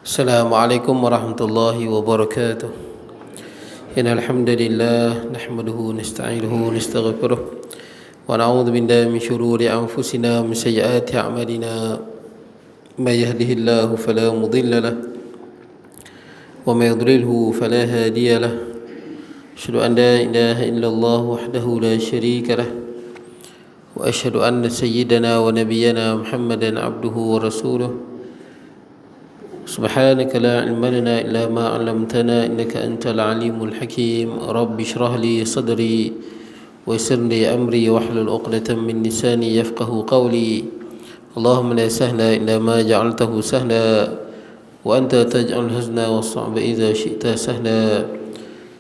السلام عليكم ورحمة الله وبركاته. إن الحمد لله نحمده ونستعينه ونستغفره ونعوذ بالله من شرور أنفسنا ومن سيئات أعمالنا. من يهده الله فلا مضل له ومن يضلله فلا هادي له. أشهد أن لا إله إلا الله وحده لا شريك له وأشهد أن سيدنا ونبينا محمدا عبده ورسوله. سبحانك لا علم لنا إلا ما علمتنا إنك أنت العليم الحكيم. رب اشرح لي صدري ويسر لي أمري واحلل عقدة من لساني يفقه قولي. اللهم لا سهل إلا ما جعلته سهلا وأنت تجعل الحزن والصعب إذا شئت سهلا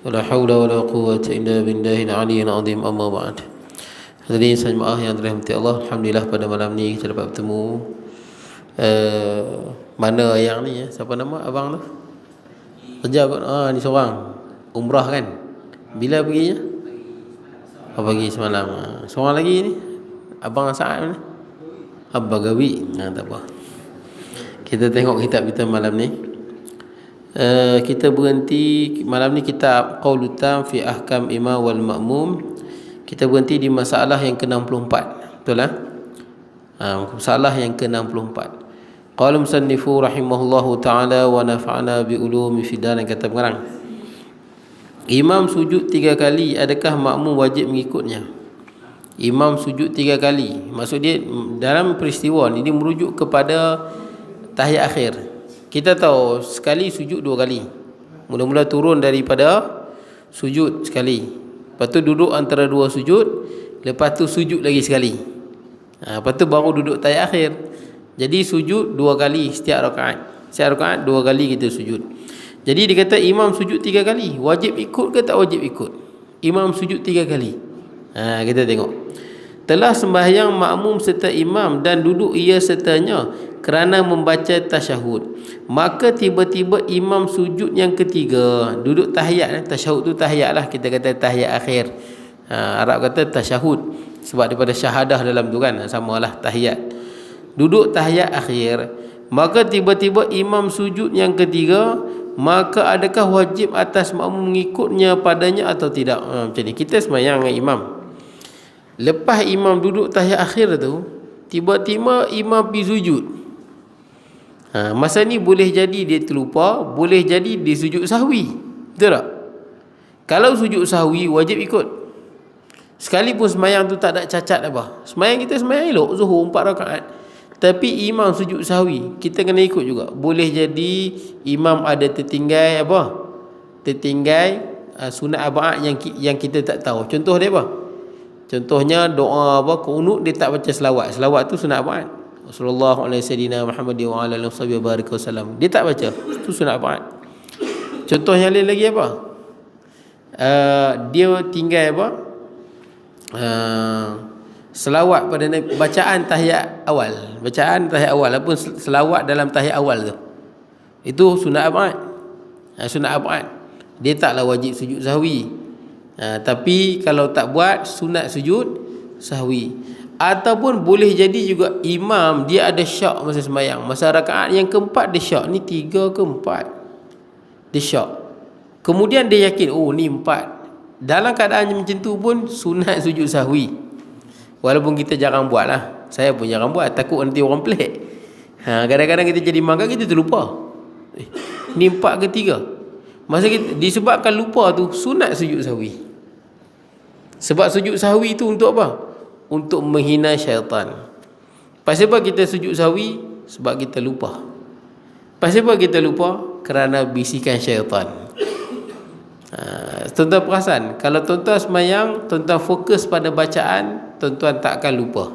ولا حول ولا قوة إلا بالله العلي العظيم. أما بعد. Hadirin jemaah yang dirahmati Allah, alhamdulillah pada malam ni kita dapat bertemu. Mana yang ni ya? Siapa nama abang tu? Kerja ni seorang umrah kan? Bila perginya? Pagi semalam. Seorang lagi ni abang Sa'ad mana? Abang Gawi. Tak apa. Kita tengok kitab kita malam ni. Kita berhenti malam ni kitab Qaulul Tam fi Ahkam Imam wal Ma'mum. Kita berhenti di masalah yang ke-64. Betul lah? Masalah yang ke-64. Qala musannifu rahimahullahu ta'ala wa nafa'ana bi ulumi fidan. Kata pengarang, imam sujud 3 kali, adakah makmum wajib mengikutnya? Imam sujud 3 kali, maksud dia dalam peristiwa ni dia merujuk kepada tahiyat akhir. Kita tahu sekali sujud 2 kali. Mula-mula turun daripada sujud sekali, lepas tu duduk antara 2 sujud, lepas tu sujud lagi sekali, lepas tu baru duduk tahiyat akhir. Jadi sujud 2 kali setiap rakaat. Setiap rakaat 2 kali kita sujud. Jadi dia kata imam sujud 3 kali, wajib ikut ke tak wajib ikut? Imam sujud 3 kali. Kita tengok. Telah sembahyang makmum serta imam dan duduk ia sertanya kerana membaca tasyahud. Maka tiba-tiba imam sujud yang ketiga, duduk tahiyat. Tasyahud tu tahiyat lah, kita kata tahiyat akhir. Arab kata tasyahud sebab daripada syahadah dalam tu kan, samalah tahiyat. Duduk tahiyat akhir, maka tiba-tiba imam sujud yang ketiga, maka adakah wajib atas makmum mengikutnya padanya atau tidak? Macam ni, kita sembahyang dengan imam. Lepas imam duduk tahiyat akhir tu, tiba-tiba imam pergi sujud. Masa ni boleh jadi dia terlupa, boleh jadi dia sujud sahwi. Betul tak? Kalau sujud sahwi wajib ikut. Sekalipun sembahyang tu tak ada cacat apa. Sembahyang kita sembahyang elok, zuhur 4 rakaat. Tapi imam sujud sahwi, kita kena ikut juga. Boleh jadi imam ada tertinggal apa? Tertinggal sunat ab'ad yang kita tak tahu. Contoh dia apa? Contohnya doa apa? Qunut dia tak baca selawat. Selawat tu sunat ab'ad. Sallallahu alaihi Muhammad wa ala alihi wasallam. Dia tak baca. Itu sunat ab'ad. Contoh yang lain lagi apa? Dia tinggal apa? Selawat pada Nabi, bacaan tahiyat awal. Bacaan tahiyat awal ataupun selawat dalam tahiyat awal tu, itu sunat ab'ad. Sunat ab'ad. Dia taklah wajib sujud sahwi. Tapi kalau tak buat, sunat sujud sahwi. Ataupun boleh jadi juga imam dia ada syak masa sembahyang. Masa rakaat yang keempat dia syak. Ni 3 ke 4 dia syak. Kemudian dia yakin, oh ni 4. Dalam keadaan macam tu pun sunat sujud sahwi. Walaupun kita jarang buat lah. Saya pun jarang buat, takut nanti orang pelik. Kadang-kadang kita jadi makan, kita terlupa. Ni 4 ke 3. Masa kita, disebabkan lupa tu, sunat sujud sahwi. Sebab sujud sahwi tu untuk apa? Untuk menghina syaitan. Pasal apa kita sujud sahwi? Sebab kita lupa. Pasal apa kita lupa? Kerana bisikan syaitan. Tuan-tuan perasan, kalau tuan-tuan sembahyang, tuan-tuan fokus pada bacaan, tuan-tuan tak akan lupa.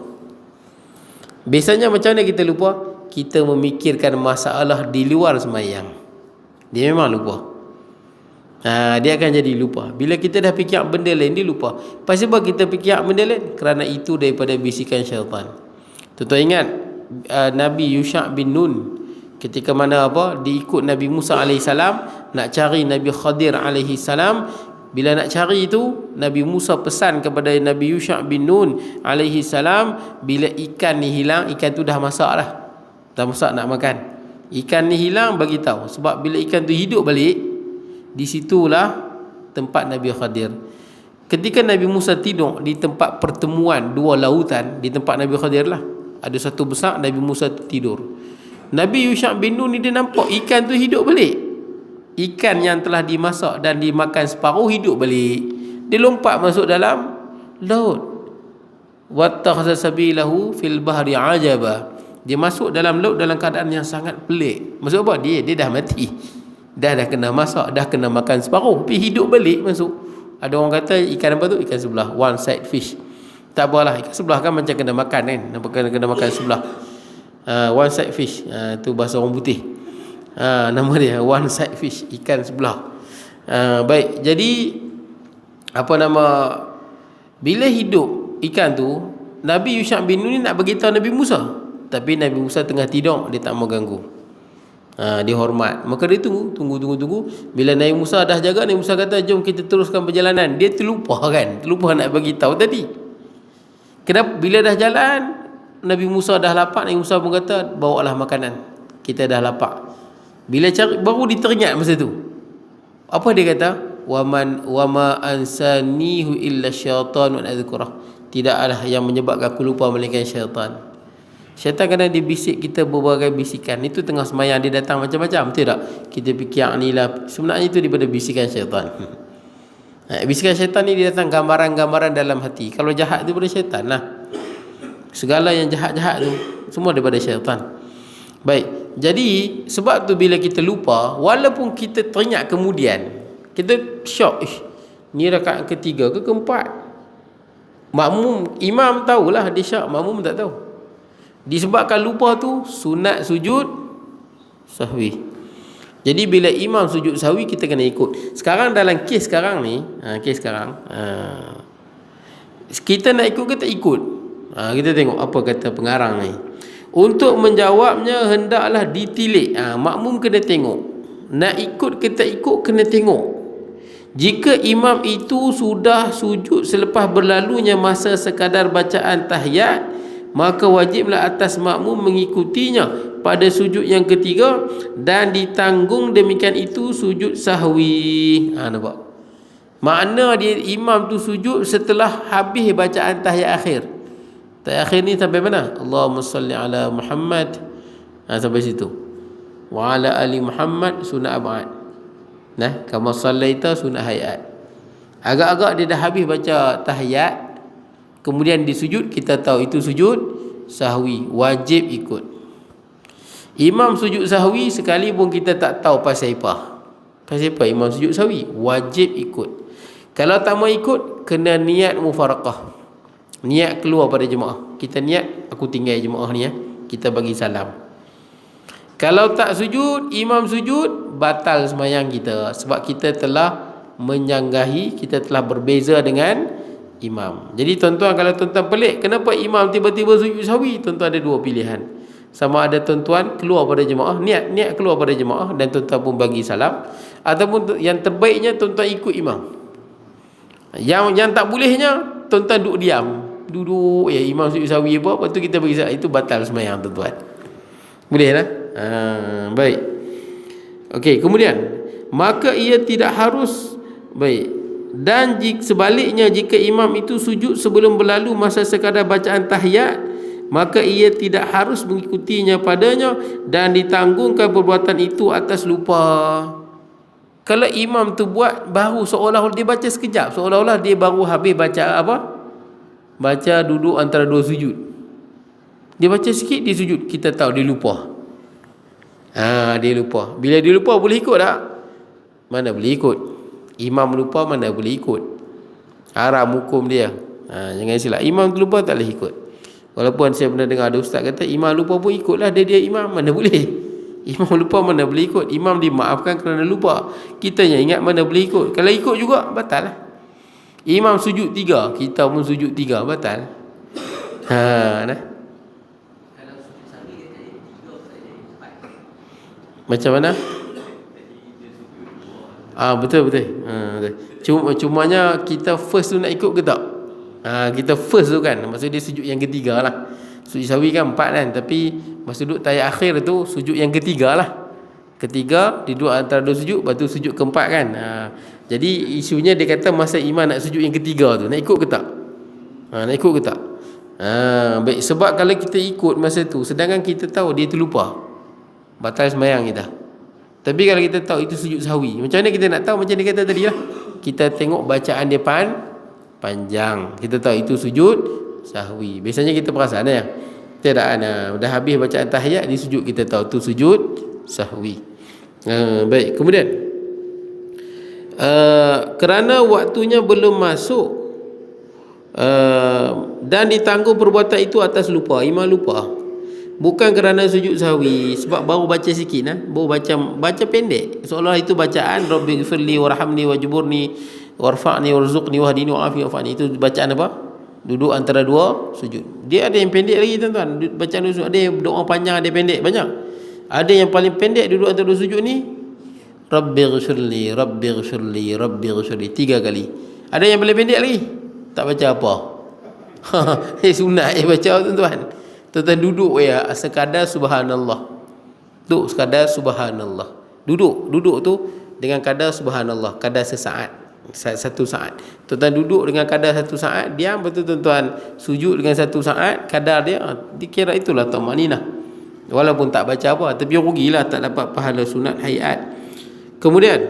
Biasanya macam mana kita lupa? Kita memikirkan masalah di luar sembahyang, dia memang lupa. Dia akan jadi lupa. Bila kita dah fikir benda lain, dia lupa. Pasal apa kita fikir benda lain? Kerana itu daripada bisikan syaitan. Tuan-tuan ingat Nabi Yusha' bin Nun, ketika mana apa, diikut Nabi Musa AS nak cari Nabi Khadir AS. Bila nak cari itu, Nabi Musa pesan kepada Nabi Yusha' bin Nun AS, bila ikan ni hilang, ikan tu dah masak lah, dah masak nak makan. Ikan ni hilang, bagi tahu. Sebab bila ikan tu hidup balik, di situlah tempat Nabi Khadir. Ketika Nabi Musa tidur di tempat pertemuan dua lautan, di tempat Nabi Khadir lah, ada satu besar, Nabi Musa tidur. Nabi Yusha' bin Nun ni dia nampak ikan tu hidup balik. Ikan yang telah dimasak dan dimakan separuh hidup balik. Dia lompat masuk dalam laut. Wattakhadha sabilahu fil bahri ajaba. Dia masuk dalam laut dalam keadaan yang sangat pelik. Maksud apa? Dia dah mati. Dah kena masak, dah kena makan separuh, tapi hidup balik masuk. Ada orang kata ikan apa tu? Ikan sebelah, one side fish. Tak apalah, ikan sebelah kan macam kena makan kan. Nampak kena makan sebelah. One side fish. Tu bahasa orang putih. Nama dia one side fish, ikan sebelah. Baik, jadi apa nama, bila hidup ikan tu, Nabi Yusha' bin Nun ni nak beritahu Nabi Musa, tapi Nabi Musa tengah tidur, dia tak mau ganggu. Dia hormat. Maka dia tunggu. Bila Nabi Musa dah jaga, Nabi Musa kata, jom kita teruskan perjalanan. Dia terlupa nak bagi tahu tadi. Kenapa? Bila dah jalan, Nabi Musa dah lapar, Nabi Musa pun kata, bawalah makanan, kita dah lapar. Bila cari, baru diteringat masa tu. Apa dia kata? Wama ansanihu illa syaitan wa adzkurah. Tidaklah yang menyebabkan aku lupa melainkan syaitan. Syaitan kadang dia bisik kita berbagai bisikan. Itu tengah semayang dia datang macam-macam, betul tak? Kita fikir ni lah, sebenarnya itu daripada bisikan syaitan. Bisikan syaitan ni dia datang gambaran-gambaran dalam hati. Kalau jahat itu daripada syaitan lah. Segala yang jahat-jahat tu semua daripada syaitan. Baik, jadi sebab tu bila kita lupa, walaupun kita teringat kemudian, kita syok, ni rakaat ketiga ke keempat. Makmum, imam tahulah dia syak, makmum tak tahu. Disebabkan lupa tu, sunat sujud sahwi. Jadi bila imam sujud sahwi, kita kena ikut. Sekarang dalam kes sekarang ni, kita nak ikut ke tak ikut? Kita tengok apa kata pengarang ni. Untuk menjawabnya hendaklah ditilik. Makmum kena tengok. Nak ikut ke tak ikut, kena tengok. Jika imam itu sudah sujud selepas berlalunya masa sekadar bacaan tahiyat, maka wajiblah atas makmum mengikutinya pada sujud yang ketiga, dan ditanggung demikian itu sujud sahwi. Nampak? Makna dia imam tu sujud setelah habis bacaan tahiyat akhir. Tahiyat akhir ni sampai mana? Allahumma salli ala Muhammad. Sampai situ. Wa ala ali Muhammad sunat ab'ad. Kama sallaita sunat hayat. Agak-agak dia dah habis baca tahiyat, kemudian disujud, kita tahu itu sujud sahwi, wajib ikut. Imam sujud sahwi sekalipun kita tak tahu pasal apa. Pasal apa imam sujud sahwi, wajib ikut. Kalau tak mau ikut, kena niat mufaraqah. Niat keluar pada jemaah. Kita niat, aku tinggal jemaah ni kita bagi salam. Kalau tak sujud, imam sujud, batal sembahyang kita. Sebab kita telah menyanggahi, kita telah berbeza dengan imam. Jadi tuan-tuan, kalau tuan-tuan pelik, kenapa imam tiba-tiba sujud sahwi? Tuan-tuan ada dua pilihan. Sama ada tuan-tuan keluar pada jemaah, niat keluar pada jemaah, dan tuan-tuan pun bagi salam. Ataupun yang terbaiknya, tuan-tuan ikut imam. Yang tak bolehnya, tuan-tuan duduk diam. Duduk, imam sujud sahwi apa, lepas tu kita bagi salam. Itu batal sembahyang tuan-tuan. Boleh lah. Baik. Okey, kemudian maka ia tidak harus, baik, dan sebaliknya jika imam itu sujud sebelum berlalu masa sekadar bacaan tahiyat, maka ia tidak harus mengikutinya padanya dan ditanggungkan perbuatan itu atas lupa. Kalau imam tu buat baru, seolah-olah dia baca sekejap, seolah-olah dia baru habis baca apa? Baca duduk antara dua sujud. Dia baca sikit, dia sujud, kita tahu dia lupa. Dia lupa. Bila dia lupa, boleh ikut tak? Mana boleh ikut. Imam lupa, mana boleh ikut. Haram hukum dia. Jangan silap. Imam tu lupa, tak boleh ikut. Walaupun saya pernah dengar ada ustaz kata, imam lupa pun ikutlah, dia imam. Mana boleh. Imam lupa, mana boleh ikut. Imam dimaafkan kerana lupa. Kita yang ingat, mana boleh ikut. Kalau ikut juga, batal lah. Imam sujud 3, kita pun sujud 3, batal. Macam mana? Betul. Cumanya kita first tu nak ikut ke tak? Kita first tu kan, maksud dia sujud yang ketiga lah. Sujud sahwi kan 4 kan, tapi masa duduk tahiyat akhir tu sujud yang ketiga lah. Ketiga, duduk antara 2 sujud, lepas tu sujud keempat kan. Jadi isunya dia kata masa imam nak sujud yang ketiga tu, nak ikut ke tak? Nak ikut ke tak? Baik, sebab kalau kita ikut masa tu, sedangkan kita tahu dia terlupa, batal sembahyang kita. Tapi kalau kita tahu itu sujud sahwi, macam mana kita nak tahu? Macam dia kata tadi lah, kita tengok bacaan dia panjang, kita tahu itu sujud sahwi. Biasanya kita perasan ya, tidak dah habis bacaan tahiyat di sujud, kita tahu tu sujud sahwi. Baik, kemudian kerana waktunya belum masuk dan ditanggung perbuatan itu atas lupa, imam lupa, bukan kerana sujud sahwi, sebab baru baca sikit baru baca pendek, seolah itu bacaan Rabbighfirli warhamni wajburni warfa'ni warzuqni wahdini wa'afini wa'afani, itu bacaan apa? Duduk antara 2 sujud. Dia ada yang pendek lagi tuan-tuan, bacaan sujud ada yang doa panjang, ada yang pendek, banyak. Ada yang paling pendek duduk antara 2 sujud ni, Rabbighfirli Rabbighfirli Rabbighfirli 3 kali. Ada yang paling pendek lagi, tak baca apa. Sunat baca tuan-tuan. Tuan-tuan duduk ya sekadar subhanallah. Duduk sekadar subhanallah. Duduk tu dengan kadar subhanallah, kadar sesaat, 1 saat. Tuan-tuan duduk dengan kadar 1 saat, diam betul tuan-tuan, sujud dengan 1 saat, kadar dia dikira itulah tumaninah. Walaupun tak baca apa, tapi rugilah tak dapat pahala sunat hayat. Kemudian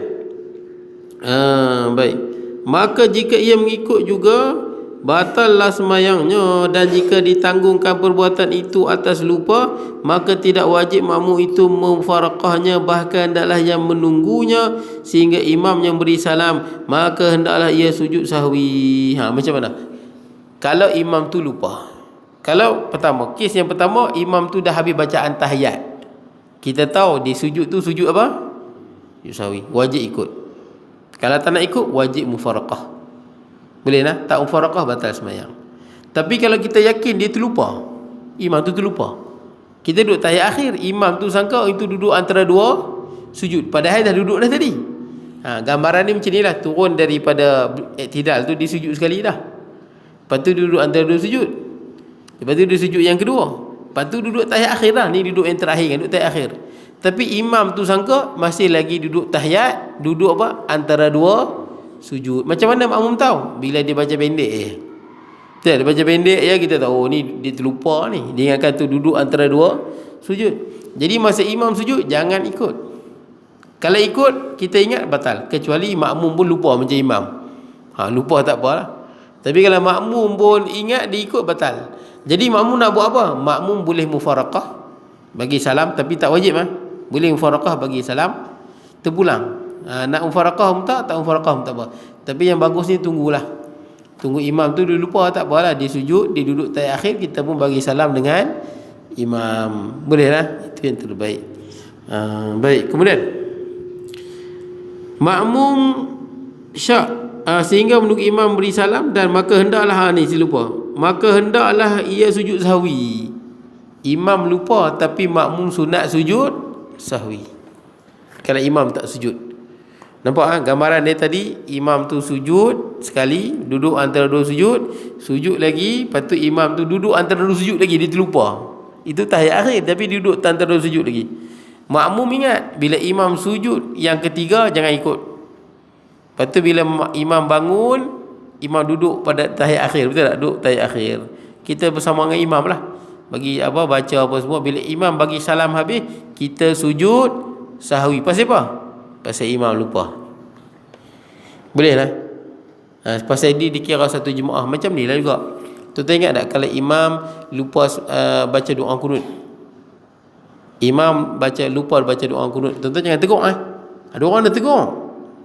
baik, maka jika ia mengikut juga, batallah sembahyangnya. Dan jika ditanggungkan perbuatan itu atas lupa, maka tidak wajib makmum itu memfaraqahnya, bahkan hendaklah yang menunggunya sehingga imam yang beri salam, maka hendaklah ia sujud sahwi. Macam mana kalau imam tu lupa? Kalau pertama, kes yang pertama, imam tu dah habis bacaan tahiyat, kita tahu dia sujud tu sujud apa? Sujud sahwi, wajib ikut. Kalau tak nak ikut, wajib mufaraqah. Boleh lah, tak mufaraqah batal sembahyang. Tapi kalau kita yakin dia terlupa, imam tu terlupa, kita duduk tahiyat akhir, imam tu sangka itu duduk antara 2 sujud, padahal dah duduk dah tadi. Gambaran ni macam ni lah, turun daripada iktidal tu dia sujud sekali dah, lepas tu duduk antara 2 sujud, lepas tu dia sujud yang kedua, lepas tu duduk tahiyat akhir lah. Ni duduk yang terakhir kan, duduk tahiyat akhir. Tapi imam tu sangka masih lagi duduk tahiyat, duduk apa? Antara 2 sujud. Macam mana makmum tahu? Bila dia baca pendek dia baca pendek kita tahu ni dia terlupa ni. Dia ingatkan tu duduk antara 2 sujud. Jadi masa imam sujud, jangan ikut. Kalau ikut, kita ingat batal. Kecuali makmum pun lupa macam imam. Lupa tak apalah. Tapi kalau makmum pun ingat, dia ikut, batal. Jadi makmum nak buat apa? Makmum boleh mufaraqah, bagi salam, tapi tak wajib boleh mufaraqah, bagi salam, terpulang. Nak mufaraqah tak mufaraqah tak apa. Tapi yang bagus ni tunggulah. Tunggu imam tu dia lupa, tak apalah, dia sujud, dia duduk tahiyat akhir, kita pun bagi salam dengan imam. Bolehlah, itu yang terbaik. Baik, kemudian makmum syak sehingga menunggu imam beri salam, dan maka hendaklah ni saya lupa, maka hendaklah ia sujud sahwi. Imam lupa tapi makmum sunat sujud sahwi kalau imam tak sujud. Nampak gambaran dia tadi, imam tu sujud sekali, duduk antara 2 sujud, sujud lagi, lepas tu imam tu duduk antara 2 sujud lagi, dia terlupa. Itu tahiyat akhir tapi duduk antara 2 sujud lagi. Makmum ingat bila imam sujud yang ketiga, jangan ikut. Lepas tu bila imam bangun, imam duduk pada tahiyat akhir, betul tak? Duduk tahiyat akhir, kita bersama dengan imam lah, bagi apa, baca apa semua. Bila imam bagi salam habis, kita sujud sahwi. Pasal apa? Pasal imam lupa. Boleh lah. Pasal ini dikira satu jemaah. Macam ni lah juga. Tuan-tuan ingat tak kalau imam lupa baca doa kunut, imam lupa baca doa kunut, tuan-tuan jangan tegur. Ada orang dah tegur,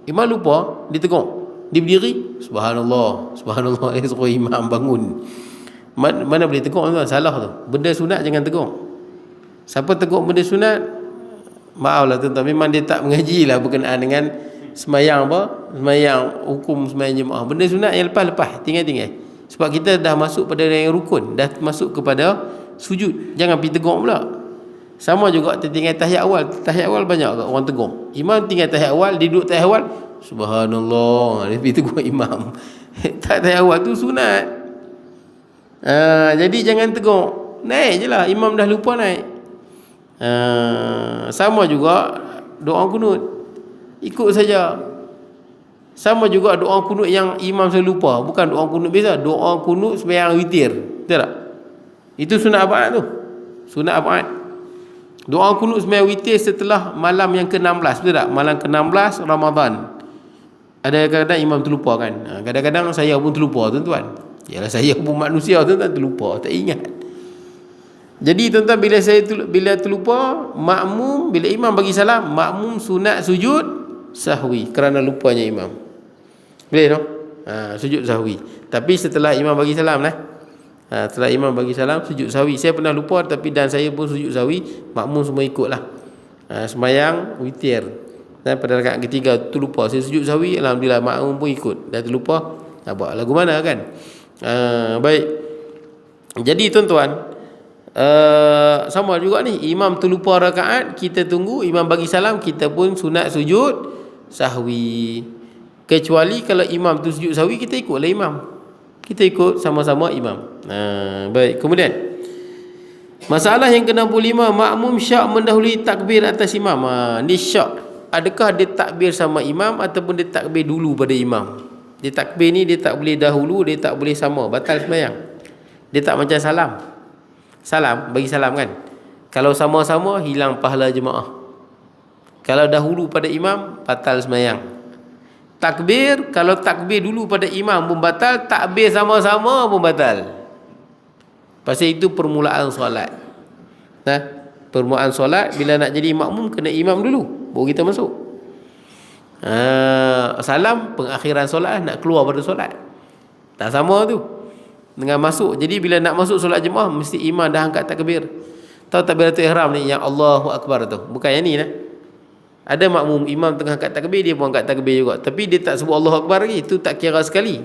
imam lupa, dia tegur, dia berdiri, subhanallah, subhanallah, dia suruh imam bangun. Mana boleh tegur tuan? Salah tu. Benda sunat jangan tegur. Siapa tegur benda sunat, maaflah tuan-tuan, memang dia tak mengaji lah berkenaan dengan semayang semayang hukum semayang jemaah. Benda sunat yang lepas-lepas, tinggal-tinggal. Sebab kita dah masuk pada yang rukun, dah masuk kepada sujud, jangan pergi tegur pula. Sama juga tinggal tahiyat awal. Tahiyat awal banyak orang tegur. Imam tinggal tahiyat awal, dia duduk tahiyat awal, subhanallah, dia pergi tegur imam. Tak, tahiyat awal tu sunat. Jadi jangan tegur. naik je lah, imam dah lupa naik. Sama juga doa kunut, ikut saja. Sama juga doa kunut yang imam selalu lupa, bukan doa kunut biasa, doa kunut sembahyang witir, betul tak? Itu sunat abaat tu, sunat abaat. Doa kunut sembahyang witir setelah malam yang ke-16, betul tak? Malam ke-16 Ramadan. Ada kadang-kadang imam terlupa kan. Kadang-kadang saya pun terlupa, tuan-tuan. Yalah, saya pun manusia, tuan-tuan, terlupa, tak ingat. Jadi tuan-tuan, bila terlupa, makmum bila imam bagi salam, makmum sunat sujud sahwi kerana lupanya imam. Boleh no? Sujud sahwi. Tapi setelah imam bagi salam lah. Setelah imam bagi salam, sujud sahwi. Saya pernah lupa, tapi dan saya pun sujud sahwi, makmum semua ikutlah. Sembahyang witir. Dan pada rakaat ketiga tu lupa, saya sujud sahwi, alhamdulillah makmum pun ikut. Dah terlupa, buat lagu mana kan? Baik. Jadi tuan-tuan, sama juga ni, imam terlupa rakaat, kita tunggu imam bagi salam, kita pun sunat sujud sahwi. Kecuali kalau imam tu sujud sahwi, kita ikutlah imam, kita ikut sama-sama imam. Baik. Kemudian masalah yang ke-65, makmum syak mendahului takbir atas imam. Ni syak, adakah dia takbir sama imam ataupun dia takbir dulu pada imam? Dia takbir ni, dia tak boleh dahulu, dia tak boleh sama, batal sembahyang. Dia tak macam salam, bagi salam kan, kalau sama-sama hilang pahala jemaah. Kalau dahulu pada imam, batal sembahyang. Takbir, kalau takbir dulu pada imam pun batal, takbir sama-sama pun batal. Pasal itu permulaan solat. Permulaan solat, bila nak jadi makmum kena imam dulu, baru kita masuk. Salam pengakhiran solat, nak keluar pada solat. Tak sama tu dengan masuk. Jadi bila nak masuk solat jemaah, mesti imam dah angkat takbir. Tahu takbiratul ihram ni yang Allahu Akbar tu, bukan yang ni lah. Ada makmum imam tengah angkat takbir, dia pun angkat takbir juga, tapi dia tak sebut Allahu Akbar lagi. Itu tak kira sekali.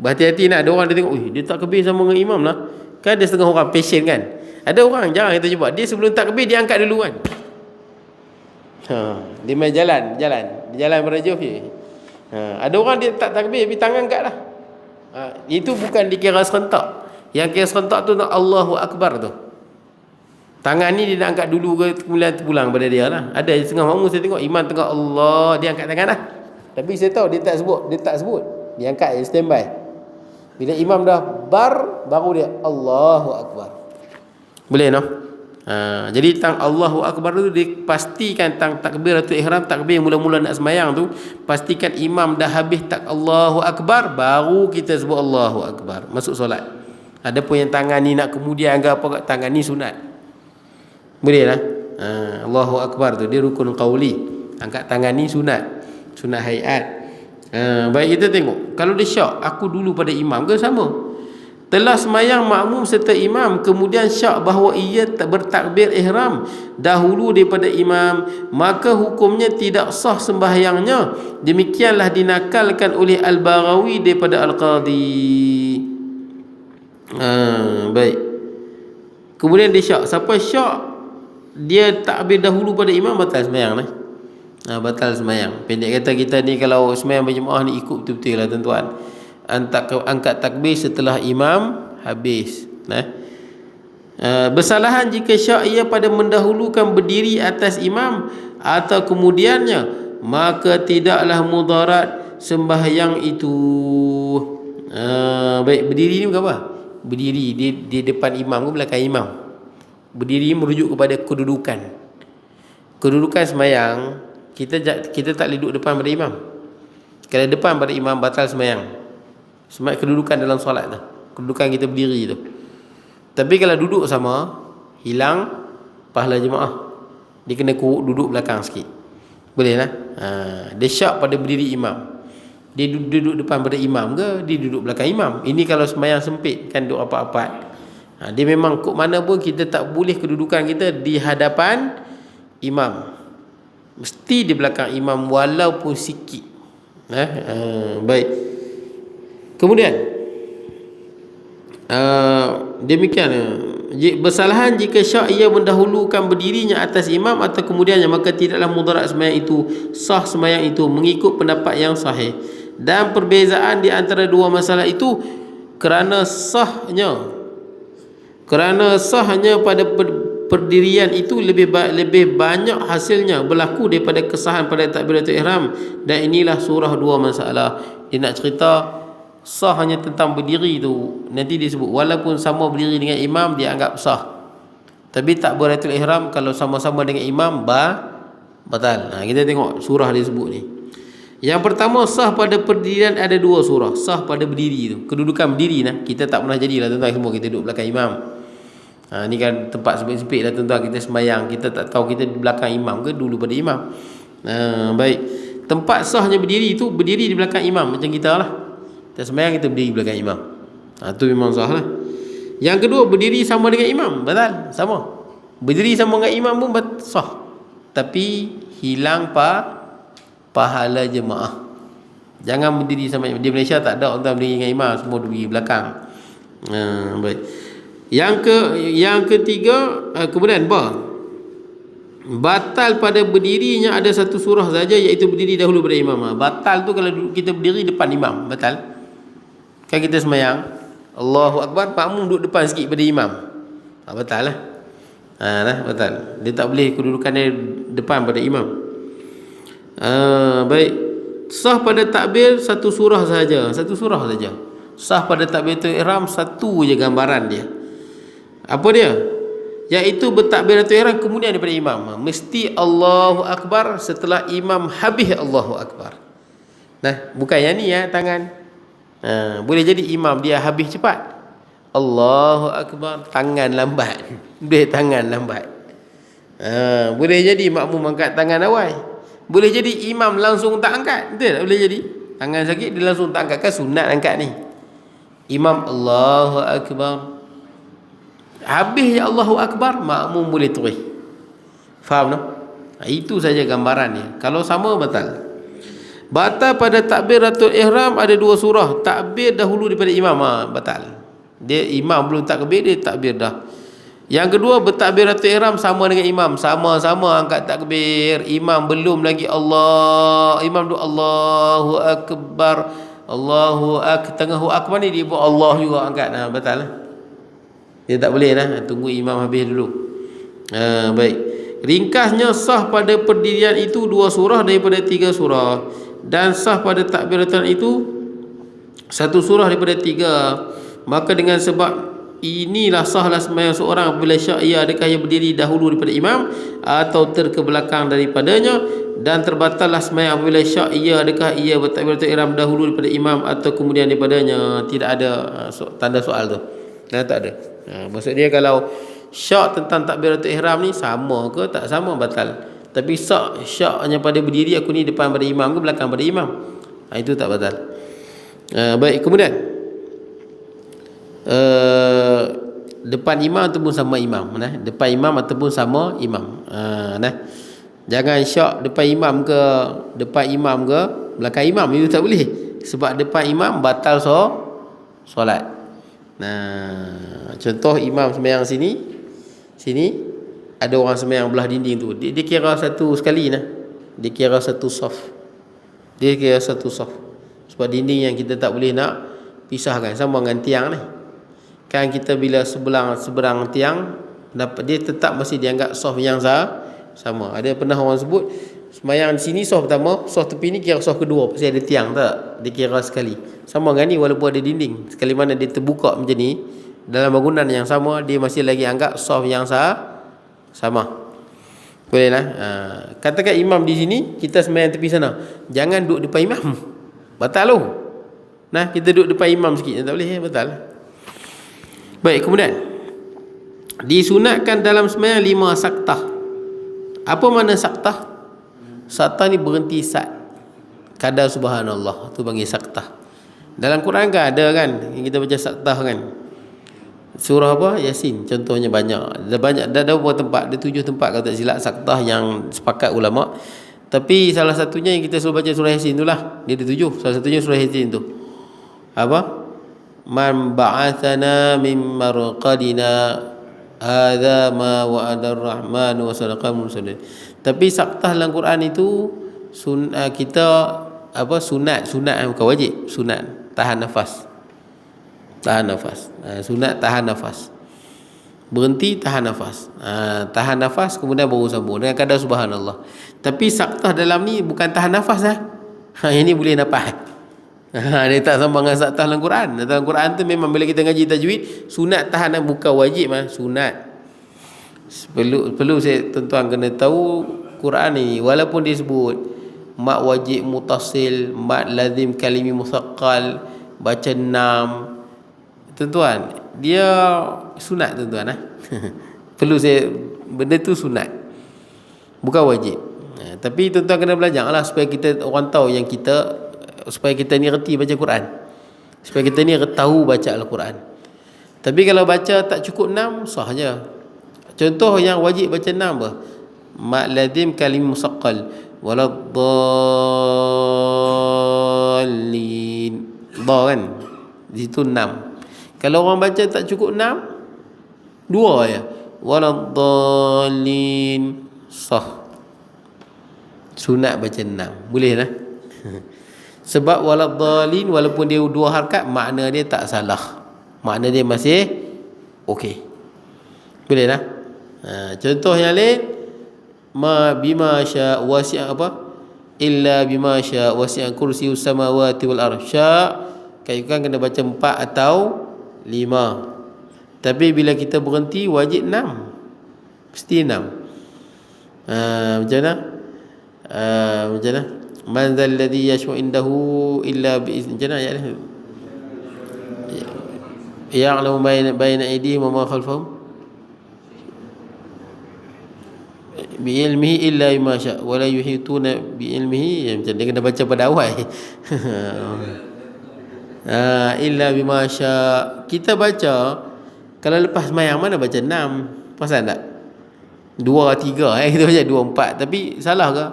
Berhati-hati nak, ada orang dia tengok, dia takbir sama dengan imam lah. Kan ada setengah orang patient kan. Ada orang jarang kita jumpa, dia sebelum takbir dia angkat dulu kan. Dia main jalan pada jauh je. Ada orang dia tak takbir, tapi tangan angkat lah. Itu bukan dikira serentak. Yang kira serentak tu Allahu Akbar tu. Tangan ni dia nak angkat dulu ke, kemudian terpulang pada dia lah. Ada setengah makmum saya tengok imam tengah Allah, dia angkat tangan lah. Tapi saya tahu dia tak sebut. Dia angkat, dia standby. Bila imam dah baru dia Allahu Akbar. Boleh no? Jadi tang Allahu Akbar tu dipastikan tang takbiratul ihram, takbir mula-mula nak sembahyang tu, pastikan imam dah habis tak Allahu Akbar, baru kita sebut Allahu Akbar, masuk solat. Adapun yang tangan ni nak kemudian anggap apa, tangan ni sunat. Boleh lah. Allahu Akbar tu dia rukun qauli, angkat tangan ni sunat hayat. Baik, kita tengok kalau dia syak, aku dulu pada imam ke sama? Telah semayang makmum serta imam, kemudian syak bahawa ia bertakbir ihram dahulu daripada imam, maka hukumnya tidak sah sembahyangnya. Demikianlah dinakalkan oleh Al-Baghawi daripada Al-Qadhi. Baik. Kemudian dia syak. Siapa syak dia takbir dahulu pada imam, batal sembahyang lah. Batal sembahyang. Pendek kata, kita ni kalau sembahyang berjemaah ni ikut betul-betul lah tuan-tuan. Angkat takbir setelah imam habis. Bersalahan jika syak ia pada mendahulukan berdiri atas imam atau kemudiannya, maka tidaklah mudarat sembahyang itu. Baik, berdiri ni bukan apa? Berdiri di depan imam ke belakang imam. Berdiri merujuk kepada kedudukan sembahyang. Kita tak boleh duduk depan pada imam. Kalau depan pada imam, batal sembahyang. Sebab kedudukan dalam solat tu, kedudukan kita berdiri tu. Tapi kalau duduk sama, hilang pahala jemaah. Dia kena duduk belakang sikit. Boleh lah. Dia syak pada berdiri imam. Dia duduk depan pada imam ke, dia duduk belakang imam. Ini kalau sembahyang sempit, kan duduk rapat-rapat. Dia memang kok mana pun kita tak boleh kedudukan kita di hadapan imam. Mesti di belakang imam walaupun sikit. Baik. Kemudian demikian, bersalahan jika syak ia mendahulukan berdirinya atas imam atau kemudiannya, maka tidaklah mudarat sembahyang itu, sah sembahyang itu mengikut pendapat yang sahih. Dan perbezaan di antara dua masalah itu kerana sahnya Kerana sah hanya pada perdirian itu lebih banyak hasilnya berlaku daripada kesahan pada takbiratul ihram. Dan inilah surah dua masalah. Dia nak cerita sah hanya tentang berdiri tu. Nanti disebut walaupun sama berdiri dengan imam dia anggap sah. Tapi takbiratul ihram kalau sama-sama dengan imam batal. Kita tengok surah dia sebut ni. Yang pertama, sah pada perdirian ada dua surah. Sah pada berdiri tu, kedudukan berdiri nah. Kita tak pernah jadilah tuan-tuan semua kita duduk belakang imam. Ni kan tempat sempit-sempit lah tuan-tuan, kita sembahyang, kita tak tahu kita di belakang imam ke dulu pada imam. Baik. Tempat sahnya berdiri tu berdiri di belakang imam macam kita lah. Kita sembahyang kita berdiri belakang imam. Tu memang sah lah. Yang kedua, berdiri sama dengan imam, batal, sama. Berdiri sama dengan imam pun sah. Tapi hilang pahala jemaah. Jangan berdiri sama di Malaysia tak ada orang berdiri dengan imam, semua berdiri belakang. Baik. Yang ketiga, kemudian batal pada berdirinya ada satu surah saja, iaitu berdiri dahulu pada imam. Batal tu kalau kita berdiri depan imam, batal. Kan kita sembahyang Allahu Akbar, makmum duduk depan sikit pada imam, batal lah. Batal. Dia tak boleh kedudukan dia depan pada imam. Baik. Sah pada takbir satu surah saja. Sah pada takbiratul ihram satu je gambaran dia. Apa dia? Iaitu bertakbiratul ihram kemudian daripada imam. Mesti Allahu Akbar setelah imam habis Allahu Akbar. Bukan yang ni tangan. Boleh jadi imam dia habis cepat, Allahu Akbar, tangan lambat. Boleh tangan lambat. Boleh jadi makmum angkat tangan awal. Boleh jadi imam langsung tak angkat. Betul tak? Boleh jadi tangan sakit dia langsung tak angkat. Kan sunat angkat ni. Imam Allahu Akbar, habis ya Allahu Akbar, makmum boleh terus. Faham tak? Itu saja gambarannya. Kalau sama batal. Batal pada takbiratul ihram ada dua surah. Takbir dahulu daripada imam, batal. Dia imam belum takbir, dia takbir dah. Yang kedua, bertakbiratul ihram sama dengan imam, sama-sama angkat takbir. Imam belum lagi imam tu Allahu Akbar, tengah akbar ni dia buat Allah juga angkat. Batal lah. Dia tak boleh lah, tunggu imam habis dulu. Baik. Ringkasnya, sah pada perdirian itu dua surah daripada tiga surah. Dan sah pada takbiratan itu satu surah daripada tiga. Maka dengan sebab inilah sahlah sembahyang seorang apabila syak ia adakah ia berdiri dahulu daripada imam atau terkebelakang daripadanya, dan terbatallah sembahyang apabila syak ia adakah ia bertakbiratul ihram dahulu daripada imam atau kemudian daripadanya. Tidak ada tanda soal tu. Tak ada. Maksud dia kalau syak tentang takbiratul ihram ni sama ke tak sama, batal. Tapi syak hanya pada berdiri aku ni depan pada imam ke belakang pada imam, itu tak batal. Baik, kemudian depan imam ataupun sama imam, depan imam ataupun sama imam. Jangan syak depan imam ke belakang imam, itu tak boleh. Sebab depan imam batal solat. Contoh imam sembahyang sini ada orang sembahyang belah dinding tu, dia kira satu sekali dia kira satu saf. Sebab dinding yang kita tak boleh nak pisahkan, sama dengan tiang ni. Kan kita bila seberang tiang dapat, dia tetap masih dianggap saf yang sama. Ada pernah orang sebut sembahyang di sini saf pertama, saf tepi ni kira saf kedua, pasal ada tiang, tak? Dia kira sekali. Sama dengan ni, walaupun ada dinding, sekali mana dia terbuka macam ni dalam bangunan yang sama, dia masih lagi anggap saf yang sama. Boleh lah. Katakan imam di sini, kita sembahyang tepi sana, jangan duduk depan imam, batal loh. Kita duduk depan imam sikit, tak boleh, batal. Baik, kemudian disunatkan dalam sembahyang 5 saktah. Apa makna saktah? Saktah ni berhenti sat, kadar subhanallah, tu panggil saktah. Dalam Quran kan ada kan, kita baca saktah kan. Surah apa? Yasin contohnya banyak. Dah beberapa tempat, ada 7 tempat kalau tak silap saktah yang sepakat ulama. Tapi salah satunya yang kita suruh baca surah Yasin itulah. Dia ada 7. Salah satunya surah Yasin tu. Apa? Man ba'athana min marqadina hadza ma wa'ada ar-rahman wa sadaqal mursalin. Tapi saktah dalam Quran itu kita sunat bukan wajib, sunat tahan nafas. Sunat tahan nafas. Berhenti, tahan nafas. Tahan nafas, kemudian baru sambung dengan kadar subhanallah. Tapi saktah dalam ni bukan tahan nafas lah. Ini boleh nafas. Dia tak sama dengan saktah dalam Quran. Dalam Quran tu memang bila kita ngaji tajwid, sunat tahan, bukan wajib mah, sunat. Perlu saya tuan-tuan kena tahu Quran ni walaupun dia sebut mat wajib mutasil, mat lazim kalimi musaqqal, baca 6, tuan-tuan, dia sunat tuan-tuan. Perlu saya, benda tu sunat, bukan wajib. Tapi tuan-tuan kena belajar lah supaya kita orang tahu yang kita, supaya kita ni reti baca Quran, supaya kita ni tahu baca Al-Quran. Tapi kalau baca tak cukup 6, sah je. Contoh yang wajib baca 6 apa? Mat lazim kalim musaqqal waladdallin. Dha kan? Di situ 6. Kalau orang baca tak cukup 6, 2 ya. Waladdallin, sah. Sunat baca 6. Boleh lah. Sebab waladdallin walaupun dia 2 harakat, makna dia tak salah. Makna dia masih okey. Boleh lah. Contoh yang lain, ma bima sya wasi'a apa? Illa bima sya wasi'a kursiyyus samawati wal ardh. Sya kan kena baca 4 atau 5. Tapi bila kita berhenti wajib 6. Mesti 6. Macam mana? Macam mana? Man dzal ladzi yashfa'u indahu illa bi izni. Macam mana ayat ni? Ya'lamu baina aydihim wa ma khalfahum bi ilmihi illa bima syaa wa la yuhituna bi ilmihi. Macam dia kena baca pada awal. Illa bima syaa. Kita baca kalau lepas sembahyang mana baca 6, perasan tak? 2, 3 kita baca 2, 4. Tapi salah ke?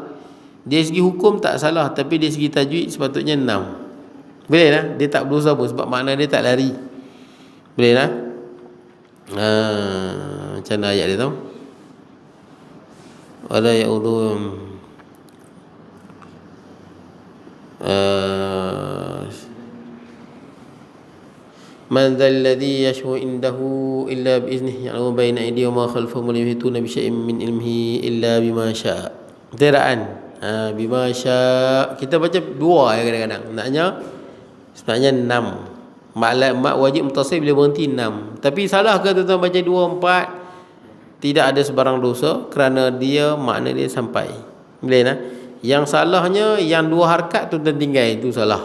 Dari segi hukum tak salah, tapi dari segi tajwid sepatutnya 6. Boleh lah, dia tak berdosa pun sebab makna dia tak lari. Boleh lah. Macam mana ayat dia tahu? Wala ya'udhum man dzal ladzi yashfa'u indahu illa bi iznihi ya'lamu baina aydihim wa ma khalfahum wa la yuhituna bi syai'in min ilmihi illa bima syaa. Teraan bima syaa kita baca 2 ya kadang-kadang. Sebenarnya 6. Mak wajib mutasil bila berhenti 6. Tapi salah ke tuan-tuan baca 2, 4? Tidak ada sebarang dosa kerana dia makna dia sampai. Boleh nah? Yang salahnya yang 2 harakat tu tinggal, itu salah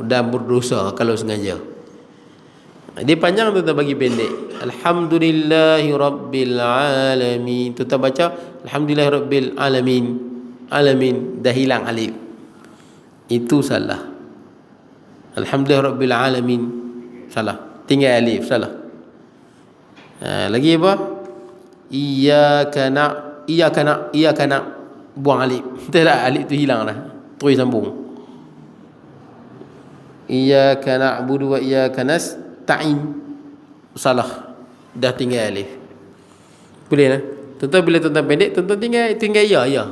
dan berdosa kalau sengaja. Dia panjang tu bagi pendek. Alhamdulillahi rabbil alamin. Tu baca alhamdulillahi rabbil alamin. Alamin dah hilang alif. Itu salah. Alhamdulillahi rabbil alamin. Salah. Tinggal alif, salah. Lagi apa? Iyyaka na buang alif. Tak, alif tu hilang dah. Terus sambung. Iyyaka na'budu wa iyyaka nasta'in. Salah. Dah tinggal alif. Boleh lah. Tuan-tuan bila tuan-tuan pendek, tuan-tuan tinggal ya.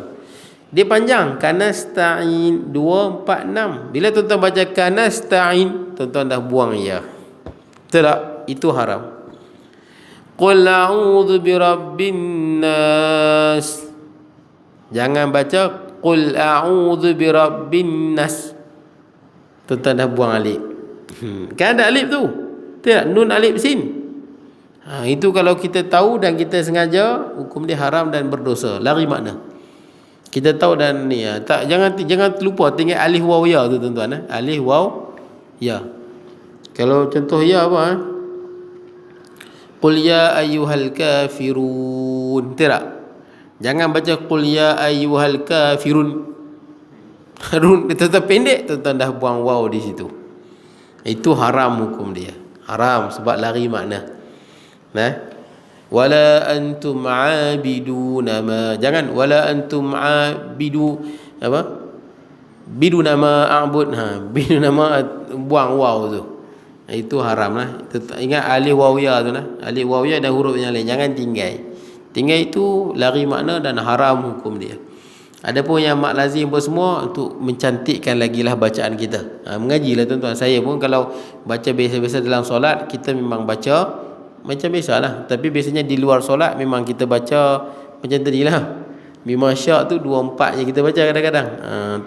Dia panjang. Kanasta'in 2, 4, 6. Bila tuan-tuan baca kanasta'in, tuan-tuan dah buang ya. Betul tak? Itu haram. Qul a'udzu birabbin nas. Jangan baca qul a'udzu birabbin nas. Tuan-tuan dah buang alif. Kan ada alif tu. Tidak, nun alif sin. Itu kalau kita tahu dan kita sengaja, hukum dia haram dan berdosa. Lari makna. Kita tahu dan ni tak, jangan terlupa tinggal alif waw ya tu tuan-tuan. Alif waw ya. Kalau contoh ya apa? Qul ya ayyuhal kafirun. Tidak. Jangan baca qul ya ayyuhal kafirun. Harun tetap pendek, tuan-tuan dah buang waw di situ. Itu haram hukum dia. Haram sebab lari makna. Wala antum aabiduna ma. Jangan wala antum aabidu apa? Bidu nama a'bud. Bidu nama buang waw tu. Itu haram lah. Ingat alif wawiyah tu lah. Alif wawiyah dan huruf yang lain. Jangan tinggal. Tinggal itu lari makna dan haram hukum dia. Adapun yang mak lazim pun semua untuk mencantikkan lagi lah bacaan kita. Mengaji lah tuan-tuan. Saya pun kalau baca biasa-biasa dalam solat, kita memang baca macam biasalah. Tapi biasanya di luar solat memang kita baca macam tadilah. Bima sya' tu 24 je kita baca kadang-kadang.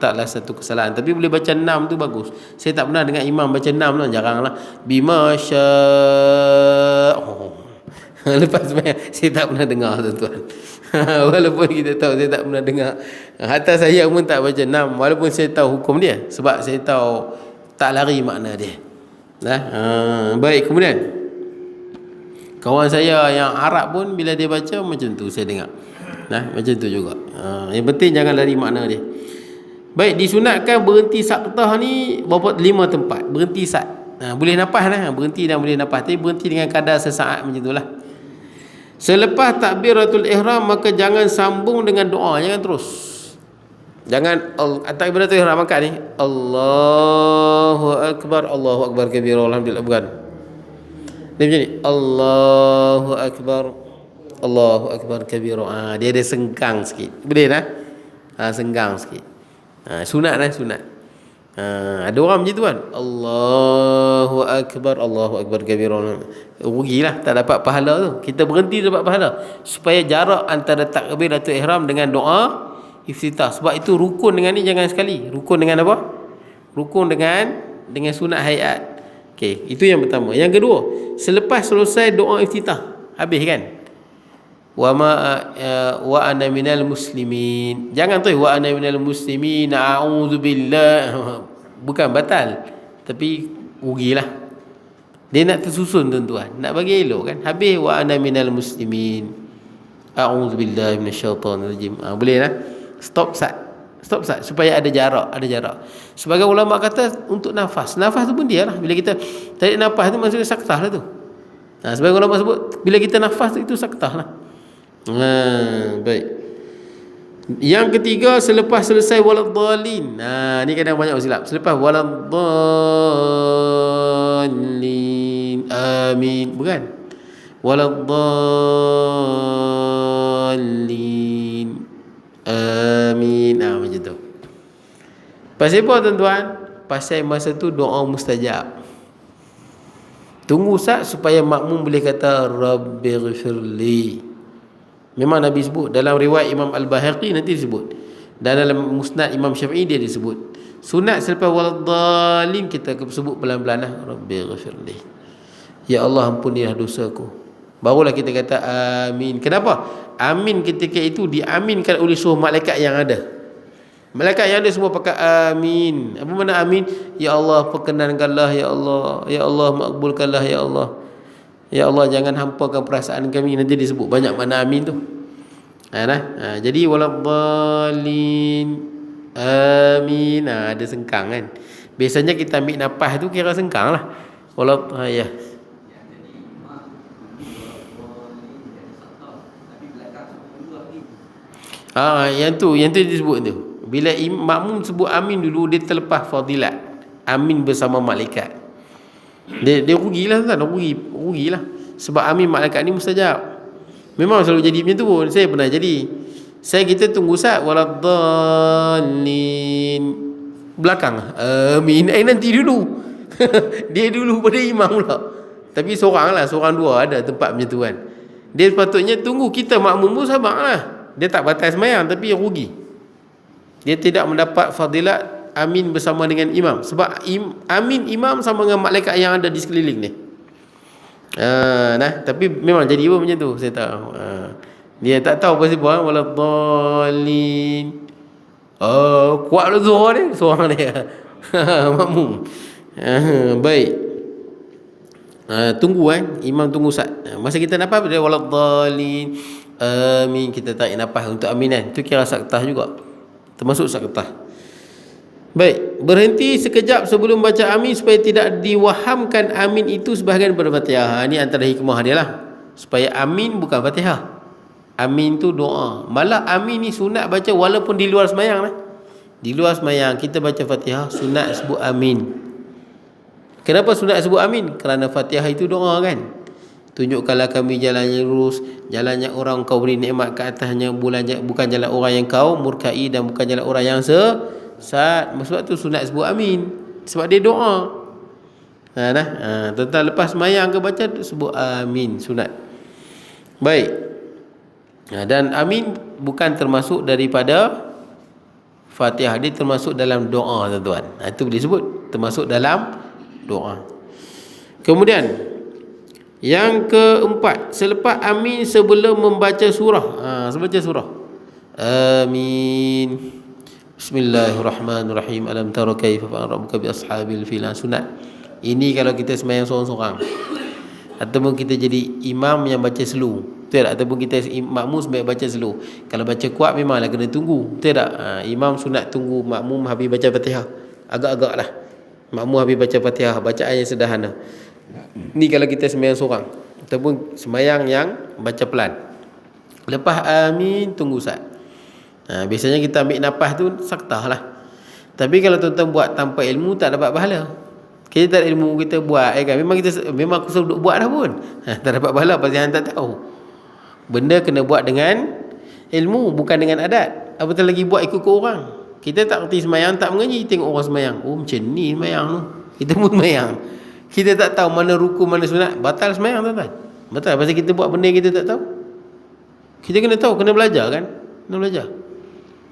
Taklah satu kesalahan. Tapi boleh baca 6 tu bagus. Saya tak pernah dengar imam baca 6 tu, jaranglah. Bima sya'. Lepas saya tak pernah dengar tuan-tuan. Walaupun kita tahu saya tak pernah dengar. Hatta saya pun tak baca 6 walaupun saya tahu hukum dia, sebab saya tahu tak lari makna dia. Baik, kemudian kawan saya yang Arab pun bila dia baca macam tu saya dengar. Macam tu juga. Yang penting jangan lari makna dia. Baik, disunatkan berhenti saktah ni berapa 5 tempat. Berhenti sat. Boleh nafas berhenti dan boleh nafas. Tapi berhenti dengan kadar sesaat macam itulah. Selepas takbiratul ihram maka jangan sambung dengan doa, jangan terus. Jangan takbiratul ihram angkat ni. Allahu akbar kabira, alhamdulillah, bukan. Dia macam ni. Allahu akbar kabira. Dia ada senggang sikit. Boleh dah? Senggang sikit. Sunat. Ada orang macam tu kan. Allahu akbar kabira. Rugilah, tak dapat pahala tu. Kita berhenti dapat pahala. Supaya jarak antara takbiratul ihram dengan doa iftitah. Sebab itu rukun dengan ni jangan sekali. Rukun dengan apa? Rukun dengan sunat hayat. Okey, itu yang pertama. Yang kedua, selepas selesai doa iftitah, habis kan? Wa ana minal muslimin. Jangan tu wa ana minal muslimin a'udzubillah. Bukan batal, tapi rugilah. Dia nak tersusun tuan-tuan, nak bagi elok kan. Habis wa ana minal muslimin a'udzubillahi minasyaitonirrajim. Boleh lah. Stop sat supaya ada jarak. Sebagai ulama kata untuk nafas tu pun dia lah. Bila kita tarik nafas tu maksudnya saktah lah tu. Sebagai ulama sebut bila kita nafas tu itu saktah lah. Baik. Yang ketiga, selepas selesai waladhdallin. Ni kadang banyak silap. Selepas waladhdallin, amin, bukan waladhdallin, amin. Macam tu. Pasal apa tuan-tuan? Pasal masa tu doa mustajab. Tunggu supaya makmum boleh kata rabbighfirli. Memang Nabi sebut dalam riwayat Imam Al-Baihaqi, nanti disebut, dan dalam musnad Imam Syafi'i dia disebut. Sunat selepas waladhdallin kita sebut pelan-pelan, rabbighfirli, ya Allah ampunilah dosaku. Barulah kita kata amin. Kenapa? Amin ketika itu diaminkan oleh seluruh malaikat yang ada. Malaikat yang ada semua pakai amin. Apa makna amin? Ya Allah perkenankanlah, ya Allah, ya Allah makbulkanlah, ya Allah. Ya Allah jangan hampakan perasaan kami. Nanti disebut banyak makna amin tu. Jadi waladhdallin, amin. Ada sengkang kan. Biasanya kita ambil nafas tu kira sengkang lah. Ya. Yang tu disebut tu. Bila makmum sebut amin dulu, dia terlepas fadilat amin bersama malaikat. Dia rugilah kan, rugilah. Sebab amin malaikat ni mustajab. Memang selalu jadi macam tu pun. Saya pernah jadi. Kita tunggu waladhdallin belakang, amin. Nanti dulu. Dia dulu pada imam pula. Tapi seorang dua ada tempat macam tu kan. Dia sepatutnya tunggu kita makmum pun sabarlah. Dia tak batal sembahyang tapi rugi. Dia tidak mendapat fadilat amin bersama dengan imam. Sebab amin imam sama dengan malaikat yang ada di sekeliling ni. Tapi memang jadi pun macam tu. Saya tahu. Dia tak tahu pasal apa. Waladhdallin. Kuat lah zuhur ni. Suara dia. Makmum. Baik. Tunggu imam tunggu sat. Masa kita nafas dia waladhdallin, amin. Kita tarik nafas untuk aminan. Itu kira saktah juga. Termasuk saktah. Baik, berhenti sekejap sebelum baca amin supaya tidak diwahamkan amin itu sebahagian daripada Fatihah. Ini antara hikmah dia lah. Supaya amin bukan Fatihah. Amin tu doa. Malah amin ni sunat baca walaupun di luar sembahyang lah. Di luar sembahyang kita baca Fatihah, sunat sebut amin. Kenapa sunat sebut amin? Kerana Fatihah itu doa kan. Tunjukkanlah kami jalan yang lurus, jalannya orang kau beri nikmat ke atasnya, bukan jalan orang yang kau murkai, dan bukan jalan orang yang sebab tu sunat sebut amin. Sebab dia doa. Tuan-tuan lepas semayang ke baca sebut amin, sunat. Baik. Dan amin bukan termasuk daripada Fatihah, dia termasuk dalam doa tuan-tuan. Itu boleh sebut termasuk dalam doa. Kemudian yang keempat, selepas amin sebelum membaca surah. Membaca surah. Amin. Bismillahirrahmanirrahim. Alam tara kaifa fa'ala rabbuka bi ashabil fil. Sunat. Ini kalau kita sembahyang seorang-seorang. Ataupun kita jadi imam yang baca slow, betul tak? Ataupun kita makmum sembahyang baca slow. Kalau baca kuat memanglah kena tunggu, betul tak? Imam sunat tunggu makmum habis baca Fatihah. Agak-agak lah makmum habis baca Fatihah, bacaan yang sederhana. Ni kalau kita sembahyang seorang. Ataupun sembahyang yang baca pelan. Lepas amin tunggu sat. Biasanya kita ambil nafas tu saktah lah. Tapi kalau tuan-tuan buat tanpa ilmu tak dapat pahala. Kita tak ada ilmu, kita buat kan. Memang aku suruh duk buat dah pun. Tak dapat pahala pasal hang tak tahu. Benda kena buat dengan ilmu, bukan dengan adat. Apatah lagi buat ikut orang. Kita tak kerti semayang, tak mengaji, tengok orang semayang. Oh macam ni semayang tu. Kita pun semayang. Kita tak tahu mana rukun, mana sunat, batal semayang tuan-tuan. Batal pasal kita buat benda yang kita tak tahu. Kita kena tahu, kena belajar kan. Kena belajar.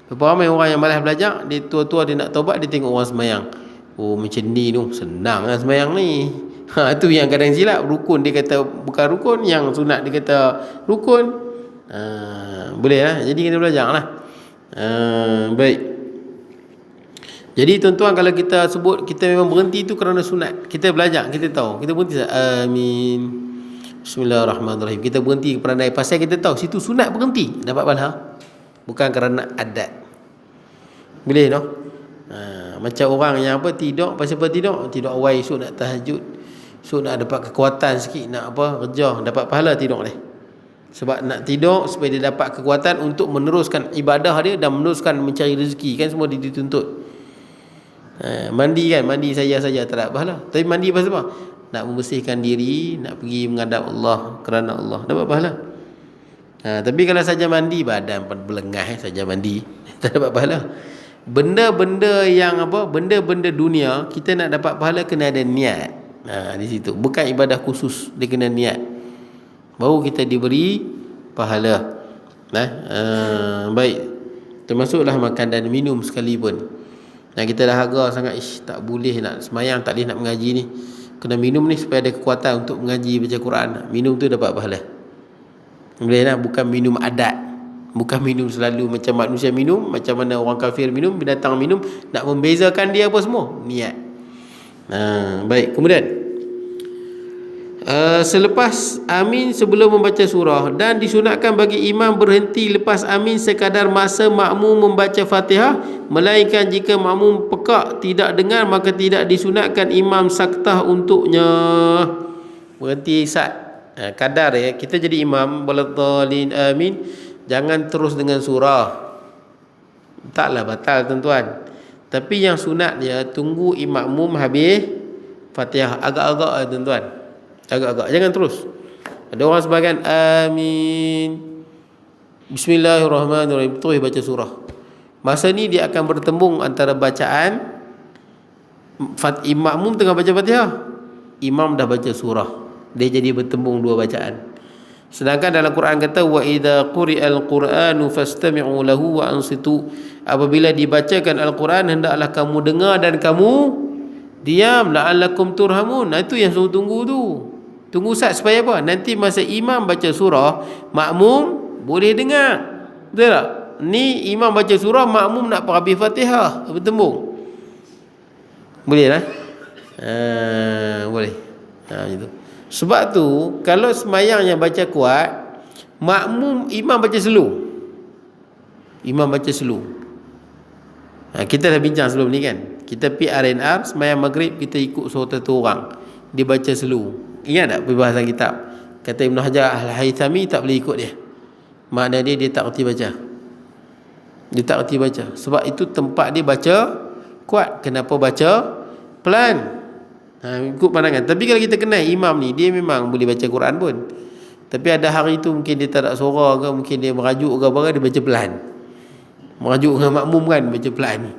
Berapa ramai orang yang malas belajar, dia tua-tua dia nak taubat, dia tengok orang semayang. Oh macam ni tu, senang lah semayang ni. Itu yang kadang silap. Rukun dia kata bukan rukun, yang sunat dia kata rukun. Boleh lah. Jadi kita belajar lah. Baik. Jadi tuan-tuan, kalau kita sebut kita memang berhenti tu kerana sunat, kita belajar, kita tahu, kita berhenti amin, bismillahirrahmanirrahim, kita berhenti kerana pasal kita tahu situ sunat, berhenti, dapat pahala. Bukan kerana adat. Boleh no? Macam orang yang tidur, pasal apa tidur? Tidur awal, esok nak tahajud, esok nak dapat kekuatan sikit, nak kerja, dapat pahala tidur ni. Sebab nak tidur supaya dia dapat kekuatan untuk meneruskan ibadah dia dan meneruskan mencari rezeki, kan semua dituntut. Mandi kan, mandi saja tak dapat pahala. Tapi mandi pasal apa? Nak membersihkan diri, nak pergi menghadap Allah, kerana Allah, dapat pahala. Tapi kalau saja mandi, badan berlengah saja mandi, tak dapat pahala. Benda-benda yang benda-benda dunia, kita nak dapat pahala kena ada niat. Di situ bukan ibadah khusus, dia kena niat, baru kita diberi pahala. Baik, termasuklah makan dan minum sekalipun. Kita dah harga sangat, tak boleh nak semayang, tak boleh nak mengaji ni, kena minum ni supaya ada kekuatan untuk mengaji, baca Quran. Minum tu dapat pahala. Boleh lah, bukan minum adat. Bukan minum selalu macam manusia minum, macam mana orang kafir minum, binatang minum, nak membezakan dia apa semua, niat. Baik, kemudian selepas amin sebelum membaca surah, dan disunatkan bagi imam berhenti lepas amin sekadar masa makmum membaca Fatihah, melainkan jika makmum pekak tidak dengar, maka tidak disunatkan imam saktah untuknya. Berhenti sat, kadar ya. Kita jadi imam, waladhdallin amin, jangan terus dengan surah, taklah batal tuan-tuan. Tapi yang sunat dia tunggu makmum habis Fatihah, agak-agak tuan-tuan, agak-agak, jangan terus. Ada orang sebagian amin, bismillahirrahmanirrahim, terus baca surah. Masa ni dia akan bertembung antara bacaan makmum tengah baca Fatihah, imam dah baca surah, dia jadi bertembung dua bacaan. Sedangkan dalam Quran kata wa idza quri'al qur'anu fastami'u lahu wa ansitu, apabila dibacakan al-Quran hendaklah kamu dengar dan kamu diam, la'allakum turhamun. Itu yang suruh tunggu tu. Tunggu sat supaya apa? Nanti masa imam baca surah, makmum boleh dengar. Betul tak? Ni imam baca surah, makmum nak habis Fatihah, bertembung. Boleh lah. Boleh. Gitu. Sebab tu kalau semayang yang baca kuat, makmum imam baca slow. Imam baca slow. Kita dah bincang sebelum ni kan. Kita pergi RNR semayang maghrib, kita ikut satu orang, dia baca slow. Ingat tak perbahasan kitab? Kata Ibn Hajar Al-Haythami tak boleh ikut dia. Makna dia tak erti baca. Dia tak erti baca. Sebab itu tempat dia baca kuat. Kenapa baca pelan? Ikut pandangan. Tapi kalau kita kenal imam ni, dia memang boleh baca Quran pun, tapi ada hari tu mungkin dia tak ada suara ke, mungkin dia merajuk ke apa, dia baca pelan. Merajuk dengan makmum kan, baca pelan.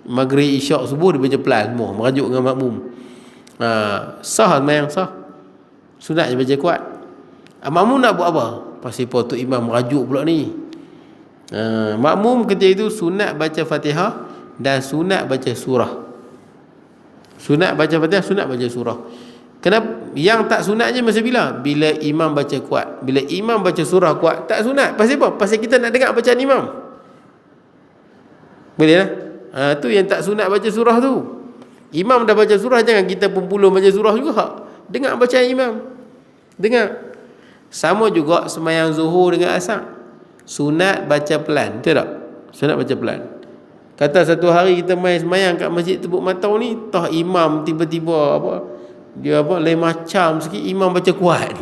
Maghrib, isyak, subuh dia baca pelan semua, merajuk dengan makmum. Sah sembahyang sah. Sunat je baca kuat. Makmum nak buat apa? Pasal tu imam merajuk pula ni. Makmum ketika itu sunat baca Fatihah dan sunat baca surah. Sunat baca Fatihah, sunat baca surah. Kenapa? Yang tak sunat je masa bila? Bila imam baca kuat. Bila imam baca surah kuat, tak sunat. Pasal apa? Pasal kita nak dengar bacaan imam. Boleh lah. Tu yang tak sunat baca surah tu. Imam dah baca surah, jangan kita pun puluh baca surah juga. Dengar bacaan imam. Dengar. Sama juga sembahyang zuhur dengan asar. Sunat baca pelan, betul tak? Sunat baca pelan. Kata satu hari kita main sembahyang kat Masjid Tebuk Matau ni, tah imam tiba-tiba dia lain macam sikit, imam baca kuat.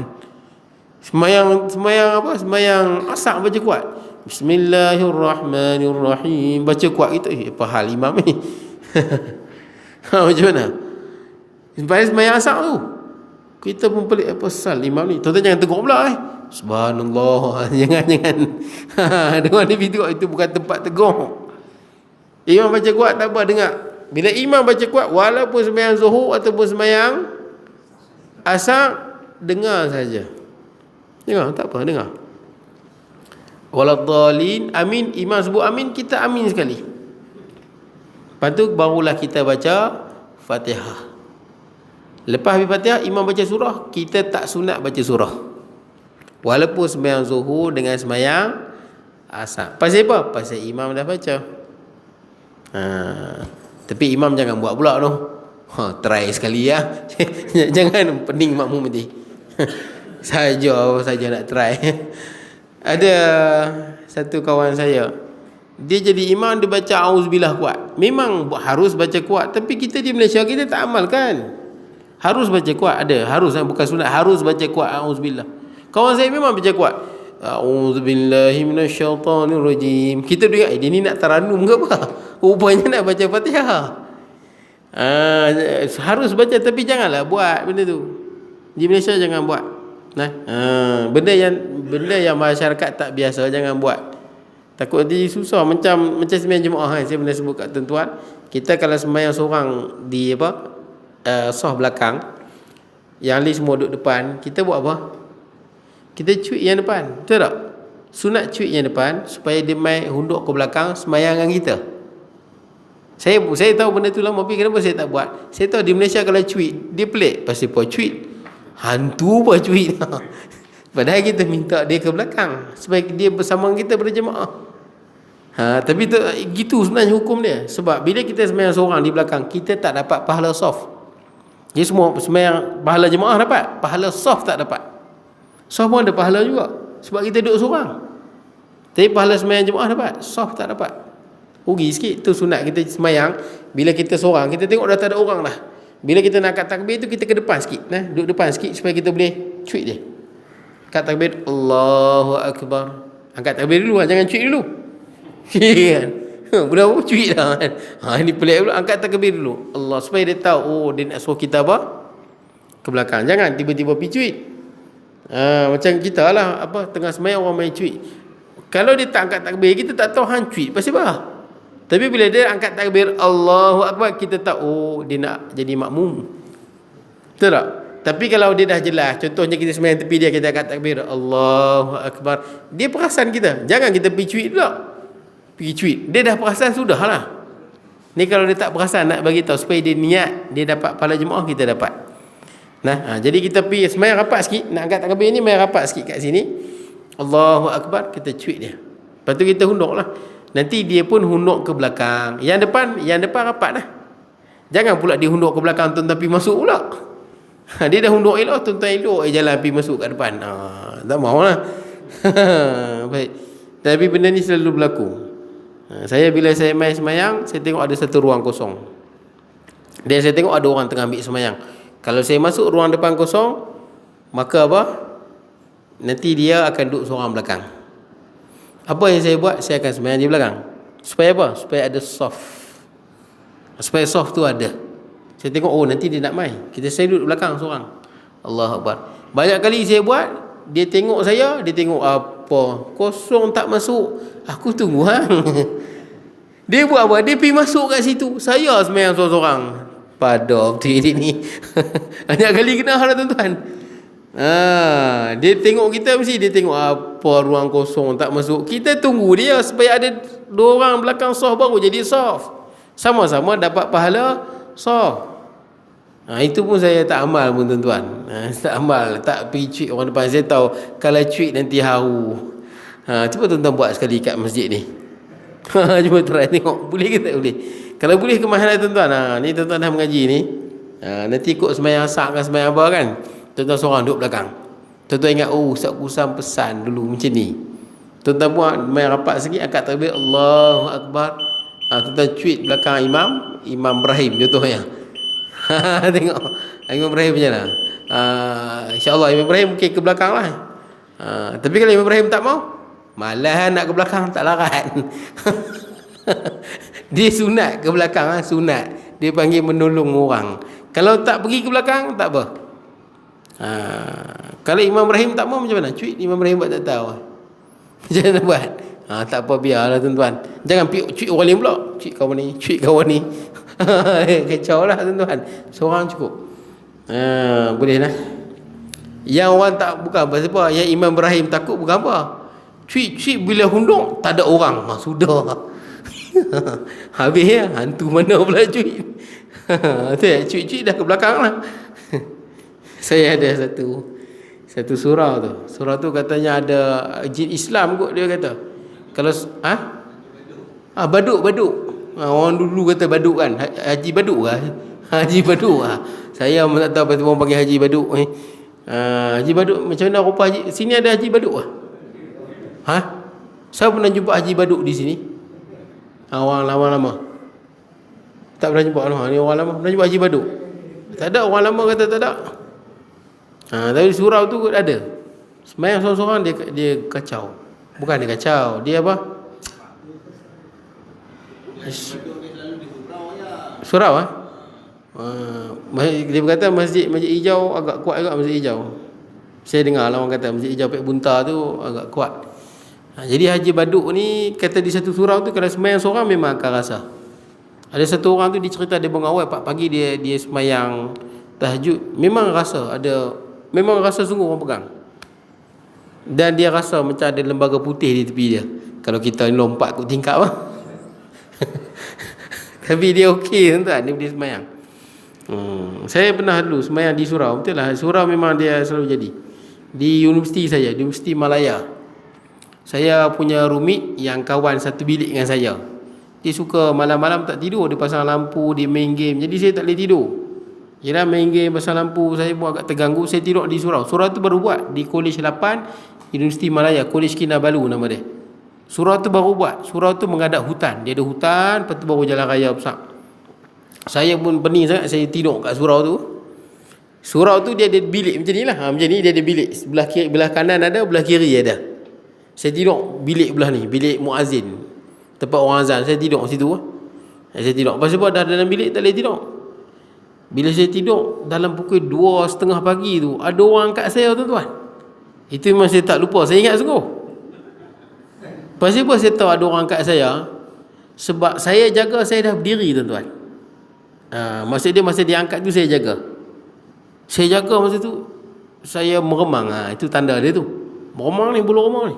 Sembahyang asar baca kuat. Bismillahirrahmanirrahim, baca kuat gitu. Apa hal imam ni? Macam mana? Sembahyang asar tu kita pun pelik, apa sal imam ni? Tuan-tuan jangan tegur pula Subhanallah. Jangan dengar ni video itu bukan tempat tegur. Imam baca kuat tak apa, dengar. Bila imam baca kuat, walaupun sembahyang zuhur ataupun sembahyang asar, dengar saja. Dengar, tak apa, dengar. Waladhdallin, amin, imam sebut amin, kita amin sekali. Lepas tu barulah kita baca Fatihah. Lepas habis Fatihah, imam baca surah, kita tak sunat baca surah. Walaupun sembahyang zuhur dengan sembahyang asar. Pasal apa? Pasal imam dah baca. Tapi imam jangan buat pula tu. Try sekali ya. Jangan pening makmum nanti. saja nak try. Ada satu kawan saya, dia jadi imam, dia baca auzubillah kuat. Memang harus baca kuat, tapi kita di Malaysia kita tak amalkan. Harus baca kuat, bukan sunat, harus baca kuat auzubillah. Kawan saya memang baca kuat. A'udzubillahi minasyaitonirrajim. Kita dengar dia ni nak taranum ke apa? Rupanya nak baca Fatihah. Harus baca, tapi janganlah buat benda tu. Di Malaysia jangan buat. Benda yang masyarakat tak biasa jangan buat. Takut nanti susah, macam sembahyang Jumaat saya pernah sebut kat tuan-tuan. Kita kalau sembahyang seorang di saf belakang, yang lain semua duduk depan, kita buat apa? Kita cuit yang depan, betul tak? Sunat cuit yang depan supaya dia mai hunduk ke belakang sembahyang dengan kita. Saya tahu benda tu lama, tapi kenapa saya tak buat? Saya tahu di Malaysia kalau cuit, dia pelik. Pasal apa cuit? Hantu apa cuit? Padahal kita minta dia ke belakang supaya dia bersama kita berjemaah. Tapi tu, gitu sebenarnya hukum dia. Sebab bila kita sembahyang seorang di belakang, kita tak dapat pahala soft. Jadi semua sembahyang pahala jemaah dapat, pahala soft tak dapat. Soft pun ada pahala juga sebab kita duduk seorang. Tapi pahala sembahyang jemaah dapat, soft tak dapat. Rugi sikit. Tu sunat kita sembahyang. Bila kita seorang, kita tengok dah tak ada orang dah. Bila kita nak angkat takbir tu, kita ke depan sikit, duduk depan sikit supaya kita boleh cuit dia. Angkat takbir, Allahu Akbar. Angkat takbir dulu, jangan cuit dulu. Kan? Budak apa cuit dah kan. Ini pelik dulu. Angkat takbir dulu, Allah, supaya dia tahu, dia nak suruh kita apa? Ke belakang. Jangan tiba-tiba pergi cuit. Macam kita lah, tengah sembahyang orang main cuit. Kalau dia tak angkat takbir, kita tak tahu hang cuit pasal apa. Tapi bila dia angkat takbir Allahu Akbar, kita tahu dia nak jadi makmum. Betul tak? Tapi kalau dia dah jelas, contohnya kita sembahyang tepi dia, kita angkat takbir Allahu Akbar, dia perasan kita. Jangan kita pergi cuit pula. Pergi cuit, dia dah perasan, sudah lah. Ni kalau dia tak perasan, nak bagi tahu supaya dia niat, dia dapat pahala jemaah, kita dapat. Jadi kita pergi sembahyang rapat sikit, nak angkat takbir ni sembahyang rapat sikit kat sini, Allahu Akbar, kita cuit dia. Lepas tu kita hunduk lah. Nanti dia pun hunduk ke belakang. Yang depan rapat lah. Jangan pula dia hunduk ke belakang, tuan-tuan pergi masuk pula. Dia dah hunduk elok, tuan-tuan elok jalan pergi masuk kat depan. Tak mahu lah. Baik. Tapi benda ni selalu berlaku. Bila saya main sembahyang, saya tengok ada satu ruang kosong. Dan saya tengok ada orang tengah ambil sembahyang. Kalau saya masuk ruang depan kosong, maka apa? Nanti dia akan duduk seorang belakang. Apa yang saya buat? Saya akan sembahyang di belakang. Supaya apa? Supaya ada soft. Supaya soft tu ada. Saya tengok, nanti dia nak main. Saya duduk belakang seorang. Allahu Akbar. Banyak kali saya buat, dia tengok saya, dia tengok apa? Kosong tak masuk. Aku tunggu hang. Dia buat apa? Dia pergi masuk kat situ. Saya sembahyang seorang-seorang. Pada betul dia ni. Banyak kali kena lah tuan-tuan. Dia tengok kita mesti dia tengok apa ruang kosong tak masuk. Kita tunggu dia supaya ada dua orang belakang soft baru jadi soft. Sama-sama dapat pahala soft. Itu pun saya tak amal pun tuan-tuan. Tak amal, tak pergi cuit orang depan. Saya tahu kalau cuit nanti haru. Cuba tuan-tuan buat sekali kat masjid ni. Cuba try tengok boleh ke tak boleh. Kalau boleh kemahalan tuan-tuan. Ni tuan-tuan dah mengaji ni. Nanti ikut sembahyang asar kan sembahyang apa kan. Tuan-tuan seorang duduk belakang. Tuan-tuan ingat Ustaz Kusam pesan dulu macam ni. Tuan-tuan buat main rapat sikit angkat takbir Allahu Akbar. Tuan-tuan cuit belakang Imam Ibrahim contohnya. Tengok Imam Ibrahim macam mana. InsyaAllah Imam Ibrahim mungkin ke belakang lah. Tapi kalau Imam Ibrahim tak mau, malah nak ke belakang tak larat. Dia sunat ke belakang, sunat. Dia panggil menolong orang. Kalau tak pergi ke belakang tak apa. Kalau Imam Ibrahim tak mau macam mana? Cuit Imam Ibrahim buat tak tahu. Macam mana buat? Tak apa, biarlah tuan-tuan. Jangan cuit orang lain pula. Cuit kawan ni, cuit kawan ni. Kacau lah tuan-tuan. Seorang cukup. Boleh lah. Yang orang tak, bukan pasal apa, yang Imam Ibrahim takut bukan apa. Cuit bila hundung tak ada orang. Sudah. Habis ya. Hantu mana pula cuit. Cuit dah ke belakang lah. Saya ada satu surau tu. Surau tu katanya ada jin Islam kot dia kata. Kalau baduk. Orang dulu kata baduk kan. Haji baduk lah. Haji baduk lah. Saya tak tahu apa orang panggil Haji baduk ni. Haji baduk macam mana rupa haji? Sini ada Haji baduk lah. Saya pernah jumpa Haji baduk di sini. Orang lama-lama. Tak pernah jumpa ni orang lama. Pernah jumpa Haji baduk? Tak ada, orang lama kata tak ada. Tapi surau tu ada. Semayang seorang-seorang dia kacau. Bukan dia kacau, dia apa? Surau dia berkata masjid hijau agak kuat juga, masjid hijau. Saya dengar lah orang kata masjid hijau Pek Bunta tu agak kuat. Jadi Haji baduk ni kata di satu surau tu kalau semayang seorang memang akan rasa. Ada satu orang tu dicerita dia bangun awal pagi dia semayang tahajud, memang rasa sungguh orang pegang. Dan dia rasa macam ada lembaga putih di tepi dia. Kalau kita lompat kot tingkap tapi dia okey tuan-tuan, dia boleh semayang. Saya pernah dulu semayang di surau. Betul lah, surau memang dia selalu jadi. Di universiti saya, di Universiti Malaya, saya punya roommate yang kawan satu bilik dengan saya. Dia suka malam-malam tak tidur, dia pasang lampu, dia main game. Jadi saya tak boleh tidur. Kira main game pasang lampu, saya pun agak terganggu. Saya tidur di surau. Surau tu baru buat di Kolej 8 Universiti Malaya, Kolej Kinabalu nama dia. Surau tu baru buat. Surau tu menghadap hutan. Dia ada hutan, lepas tu baru jalan raya besar. Saya pun pening sangat saya tidur kat surau tu. Surau tu dia ada bilik macam ni lah. Macam ni dia ada bilik. Sebelah kiri, belah kanan ada, belah kiri ada. Saya tidur bilik belah ni, bilik muazzin. Tempat orang azan, saya tidur situ. Saya tidur. Pasal apa dah dalam bilik tak boleh tidur. Bila saya tidur dalam pukul 2:30 pagi tu, ada orang angkat saya tuan-tuan. Itu memang saya tak lupa, saya ingat sungguh. Pasal apa saya tahu ada orang angkat saya? Sebab saya jaga, saya dah berdiri tuan-tuan. Maksud dia masa dia angkat tu saya jaga. Saya jaga masa tu saya meremang. Itu tanda dia tu. Meremang ni, bulu remang ni.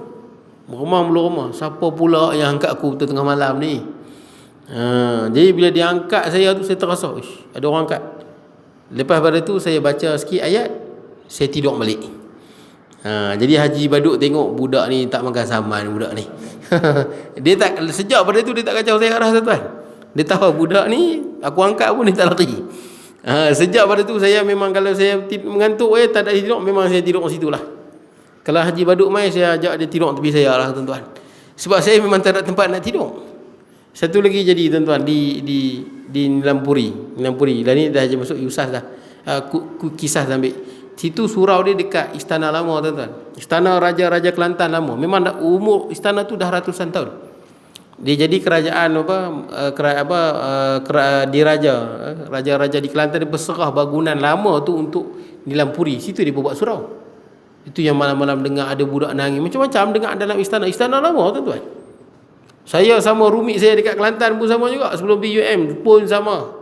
Meremang bulu remang. Siapa pula yang angkat aku tengah malam ni? Jadi bila dia angkat saya tu saya terasa, ada orang angkat. Lepas pada tu saya baca sikit ayat, saya tidur balik. Jadi Haji baduk tengok budak ni tak makan saman budak ni. Dia tak, sejak pada tu dia tak kacau saya arah tuan. Dia tahu budak ni aku angkat pun dia tak lari. Sejak pada tu saya memang kalau saya mengantuk tak ada tidur, memang saya tidur kat situ lah. Kalau Haji baduk mai saya ajak dia tidur tepi saya lah tuan-tuan. Sebab saya memang tak ada tempat nak tidur. Satu lagi jadi tuan-tuan di Nilampuri. Lah ni dah masuk Yusas dah. Kisah dah ambil. Situ surau dia dekat istana lama tuan-tuan. Istana Raja-Raja Kelantan lama. Memang umur istana tu dah ratusan tahun. Dia jadi kerajaan diraja. Raja-raja di Kelantan dia berserah bangunan lama tu untuk Nilampuri. Situ dia buat surau. Itu yang malam-malam dengar ada budak nangis. Macam-macam dengar dalam istana. Istana lama tuan-tuan. Saya sama roommate saya dekat Kelantan pun sama juga. Sebelum PUM pun sama.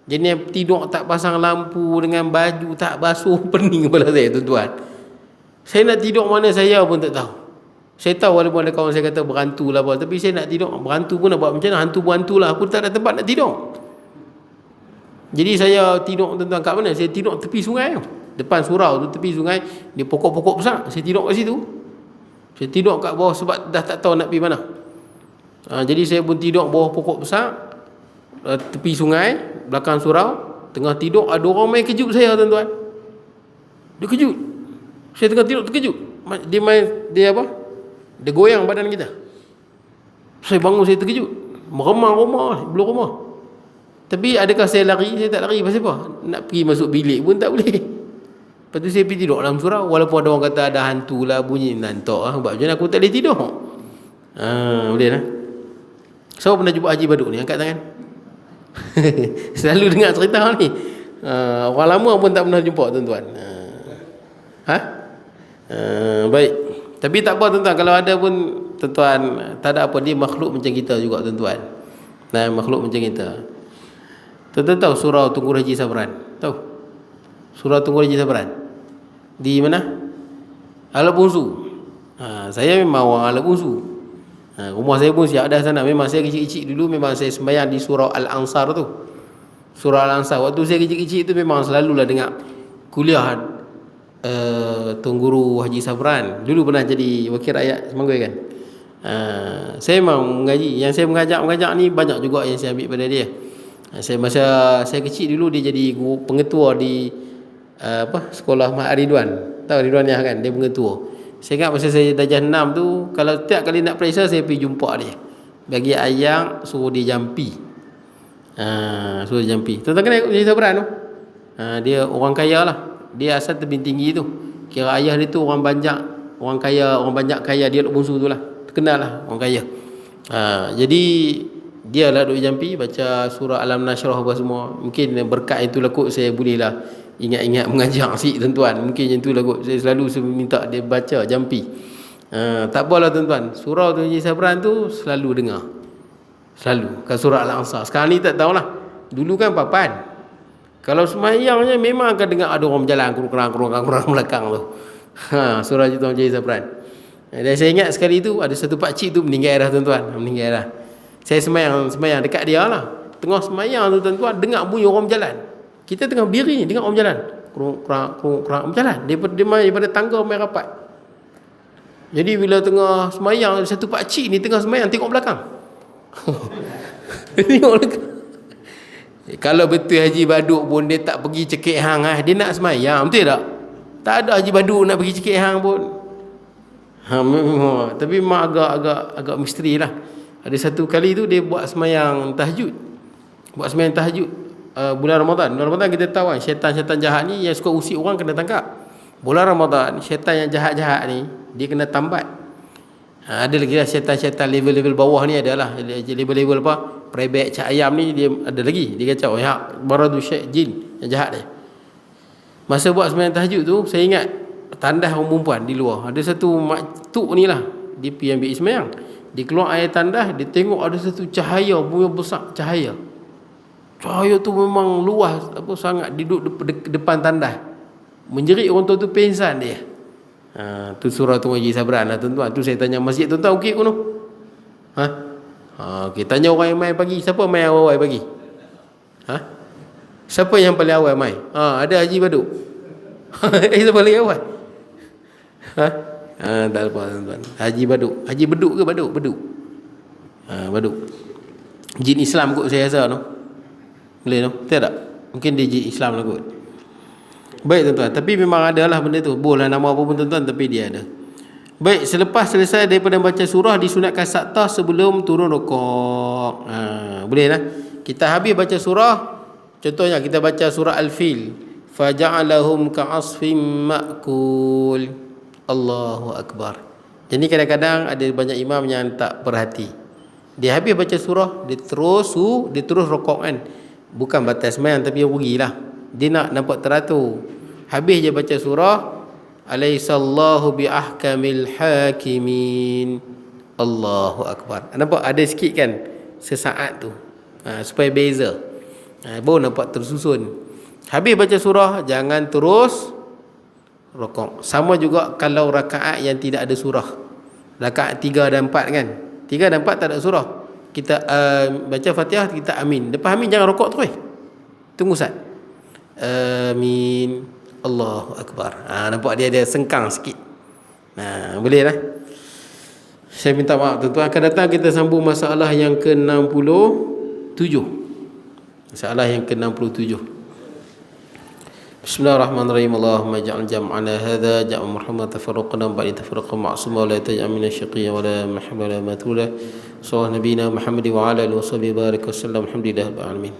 Jenis tidur tak pasang lampu, dengan baju tak basuh, pening kepala saya tuan-tuan. Saya nak tidur mana saya pun tak tahu. Saya tahu walaupun ada kawan saya kata berhantu lah apa, tapi saya nak tidur berhantu pun nak buat macam mana, hantu berhantu lah, aku tak ada tempat nak tidur. Jadi saya tidur tuan-tuan kat mana? Saya tidur tepi sungai tu. Depan surau tu tepi sungai, dia pokok-pokok besar. Saya tidur kat situ. Saya tidur kat bawah sebab dah tak tahu nak pergi mana. Jadi saya pun tidur bawah pokok besar, tepi sungai, belakang surau. Tengah tidur ada orang main kejut saya tuan-tuan. Dia kejut. Saya tengah tidur terkejut. Dia main, dia apa? Dia goyang badan kita. Saya bangun, saya terkejut. Meremang rumah, belum rumah. Tapi adakah saya lari? Saya tak lari. Pasal apa? Nak pergi masuk bilik pun tak boleh. Lepas tu saya pergi tidur dalam surau. Walaupun ada orang kata ada hantu lah, bunyi nantok lah. Sebab macam mana aku tak boleh tidur? Boleh lah. Siapa pernah jumpa Haji Baduk ni? Angkat tangan. Selalu dengar cerita ni. Orang lama pun tak pernah jumpa tuan-tuan. Baik. Tapi tak apa tuan-tuan. Kalau ada pun tuan-tuan, tak ada apa. Dia makhluk macam kita juga tuan-tuan. Makhluk macam kita. Tuan-tuan tahu surau Tunku Haji Sabran? Tahu? Surau Tunku Haji Sabran di mana? Alat Bungsu. Saya memang orang Alat Bungsu. Rumah saya pun siap dah sana. Memang saya kecil-kecil dulu, memang saya sembahyang di surau Al-Ansar tu. Surau Al-Ansar. Waktu saya kecil-kecil tu memang selalulah dengar kuliah Tuan Guru Haji Sabran. Dulu pernah jadi wakil rakyat Semanggi kan. Saya memang mengaji. Yang saya mengajak ni banyak juga yang saya ambil pada dia. Masa saya kecil dulu dia jadi guru pengetua di sekolah Mat Ridwan. Tahu Ridwan Yah kan, dia pengetua. Saya ingat masa saya darjah 6 tu, kalau tiap kali nak periksa saya pergi jumpa dia. Bagi ayam suruh dia jampi. Suruh dia jampi. Tuan-tuan kenal Haji Sabran tu? Dia orang kaya lah. Dia asal tebing tinggi tu. Kira ayah dia tu orang Banjak, orang kaya, orang Banjak kaya, dia Lok Bungsu tu lah. Terkenal lah orang kaya. Jadi dia lah duk jampi baca surah Alam Nashrah apa semua. Mungkin berkat itu lah kot saya boleh lah ingat-ingat mengajar si tuan-tuan. Mungkin yang tu lah kot saya selalu minta dia baca jampi. Tak apalah tuan-tuan. Surah tu Haji Sabran tu selalu dengar. Selalu kan surah Al-Ansar. Sekarang ni tak tahulah. Dulu kan papan. Kalau semayangnya memang akan dengar ada orang berjalan kurang belakang tu. Surah tu Haji Sabran. Dan saya ingat sekali tu ada satu pakcik tu meninggal dah tuan-tuan. Meninggal dah. Saya semayang dekat dia lah. Tengah semayang tu tuan-tuan, dengar bunyi orang berjalan. Kita tengah berdiri ni, dengar orang berjalan. Kurang berjalan. Daripada tangga main rapat. Jadi bila tengah semayang, satu pakcik ni tengah semayang, tengok belakang. Tengok belakang. Kalau betul Haji Baduk pun dia tak pergi cekik hang dia nak semayang, betul tak? Tak ada Haji Baduk nak pergi cekik hang pun. Tapi memang agak misteri lah. Ada satu kali tu dia buat semayang tahajud. Bulan Ramadan. Bulan Ramadan kita tahu kan, syaitan-syaitan jahat ni yang suka usik orang kena tangkap. Bulan Ramadan, syaitan yang jahat-jahat ni dia kena tambat. Ada lagi lah syaitan-syaitan level-level bawah ni adalah level-level apa? Prebek cak ayam ni dia ada lagi. Dia kacau. Baradu syait jin yang jahat dia. Masa buat semayang tahajud tu, saya ingat tandas orang perempuan di luar. Ada satu maktuk ni lah, dia pergi ambil semayang. Dia keluar air tandas, dia tengok ada satu cahaya, bunga besar cahaya. Cahaya tu memang luas, sangat duduk depan tandas. Menjerit orang tu pingsan dia. Tu surah tu Haji Sabran lah tuan-tuan. Tu saya tanya masjid tuan-tuan okey kono? Kita tanya orang yang mai pagi, siapa mai awal pagi? Siapa yang paling awal mai? Ada Haji Baduk. Siapa paling awal? Tak apa tuan-tuan. Haji Baduk. Haji Beduk ke Baduk? Beduk. Baduk. Jin Islam kot saya rasa tu. Boleh tu? Betul tak? Mungkin dia jin Islam lah kot. Baik tuan-tuan. Tapi memang ada lah benda tu. Boleh nama apa pun tuan-tuan, tapi dia ada. Baik, selepas selesai daripada baca surah, disunatkan saktah sebelum turun rukuk. Boleh lah. Kita habis baca surah. Contohnya kita baca surah Al-Fil. Faja'alahum ka'asfim ma'kul. Allahu Akbar. Jadi kadang-kadang ada banyak imam yang tak perhati. Dia habis baca surah, dia terus rukuk kan. Bukan batas semayang tapi dia pergilah. Dia nak nampak teratur. Habis je baca surah, alaihissallahu biahkamil hakimin. Allahu Akbar. Nampak ada sikit kan sesaat tu. Supaya beza. Baru nampak tersusun. Habis baca surah, jangan terus rukuk. Sama juga kalau rakaat yang tidak ada surah, rakaat 3 dan 4 kan, 3 dan 4 tak ada surah, kita baca Fatihah, kita amin. Lepas amin jangan rukuk terus, tunggu Ustaz. Amin, Allahu Akbar. Nampak dia ada sengkang sikit. Boleh lah. Saya minta maaf tuan-tuan. Akan datang kita sambung masalah yang ke-67. Masalah yang ke-67. Bismillahirrahmanirrahim. Allahumma ja'al jam'ana hadha jam'an marhaman, tafarraqna ba'da tafarraqa ma'suma, wa la taj'al minna syaqiyya wa la mahmala matula. Sallallahu nabiyina Muhammad wa ala alihi wa sahbihi barik wa sallam. Alhamdulillah rabbil alamin.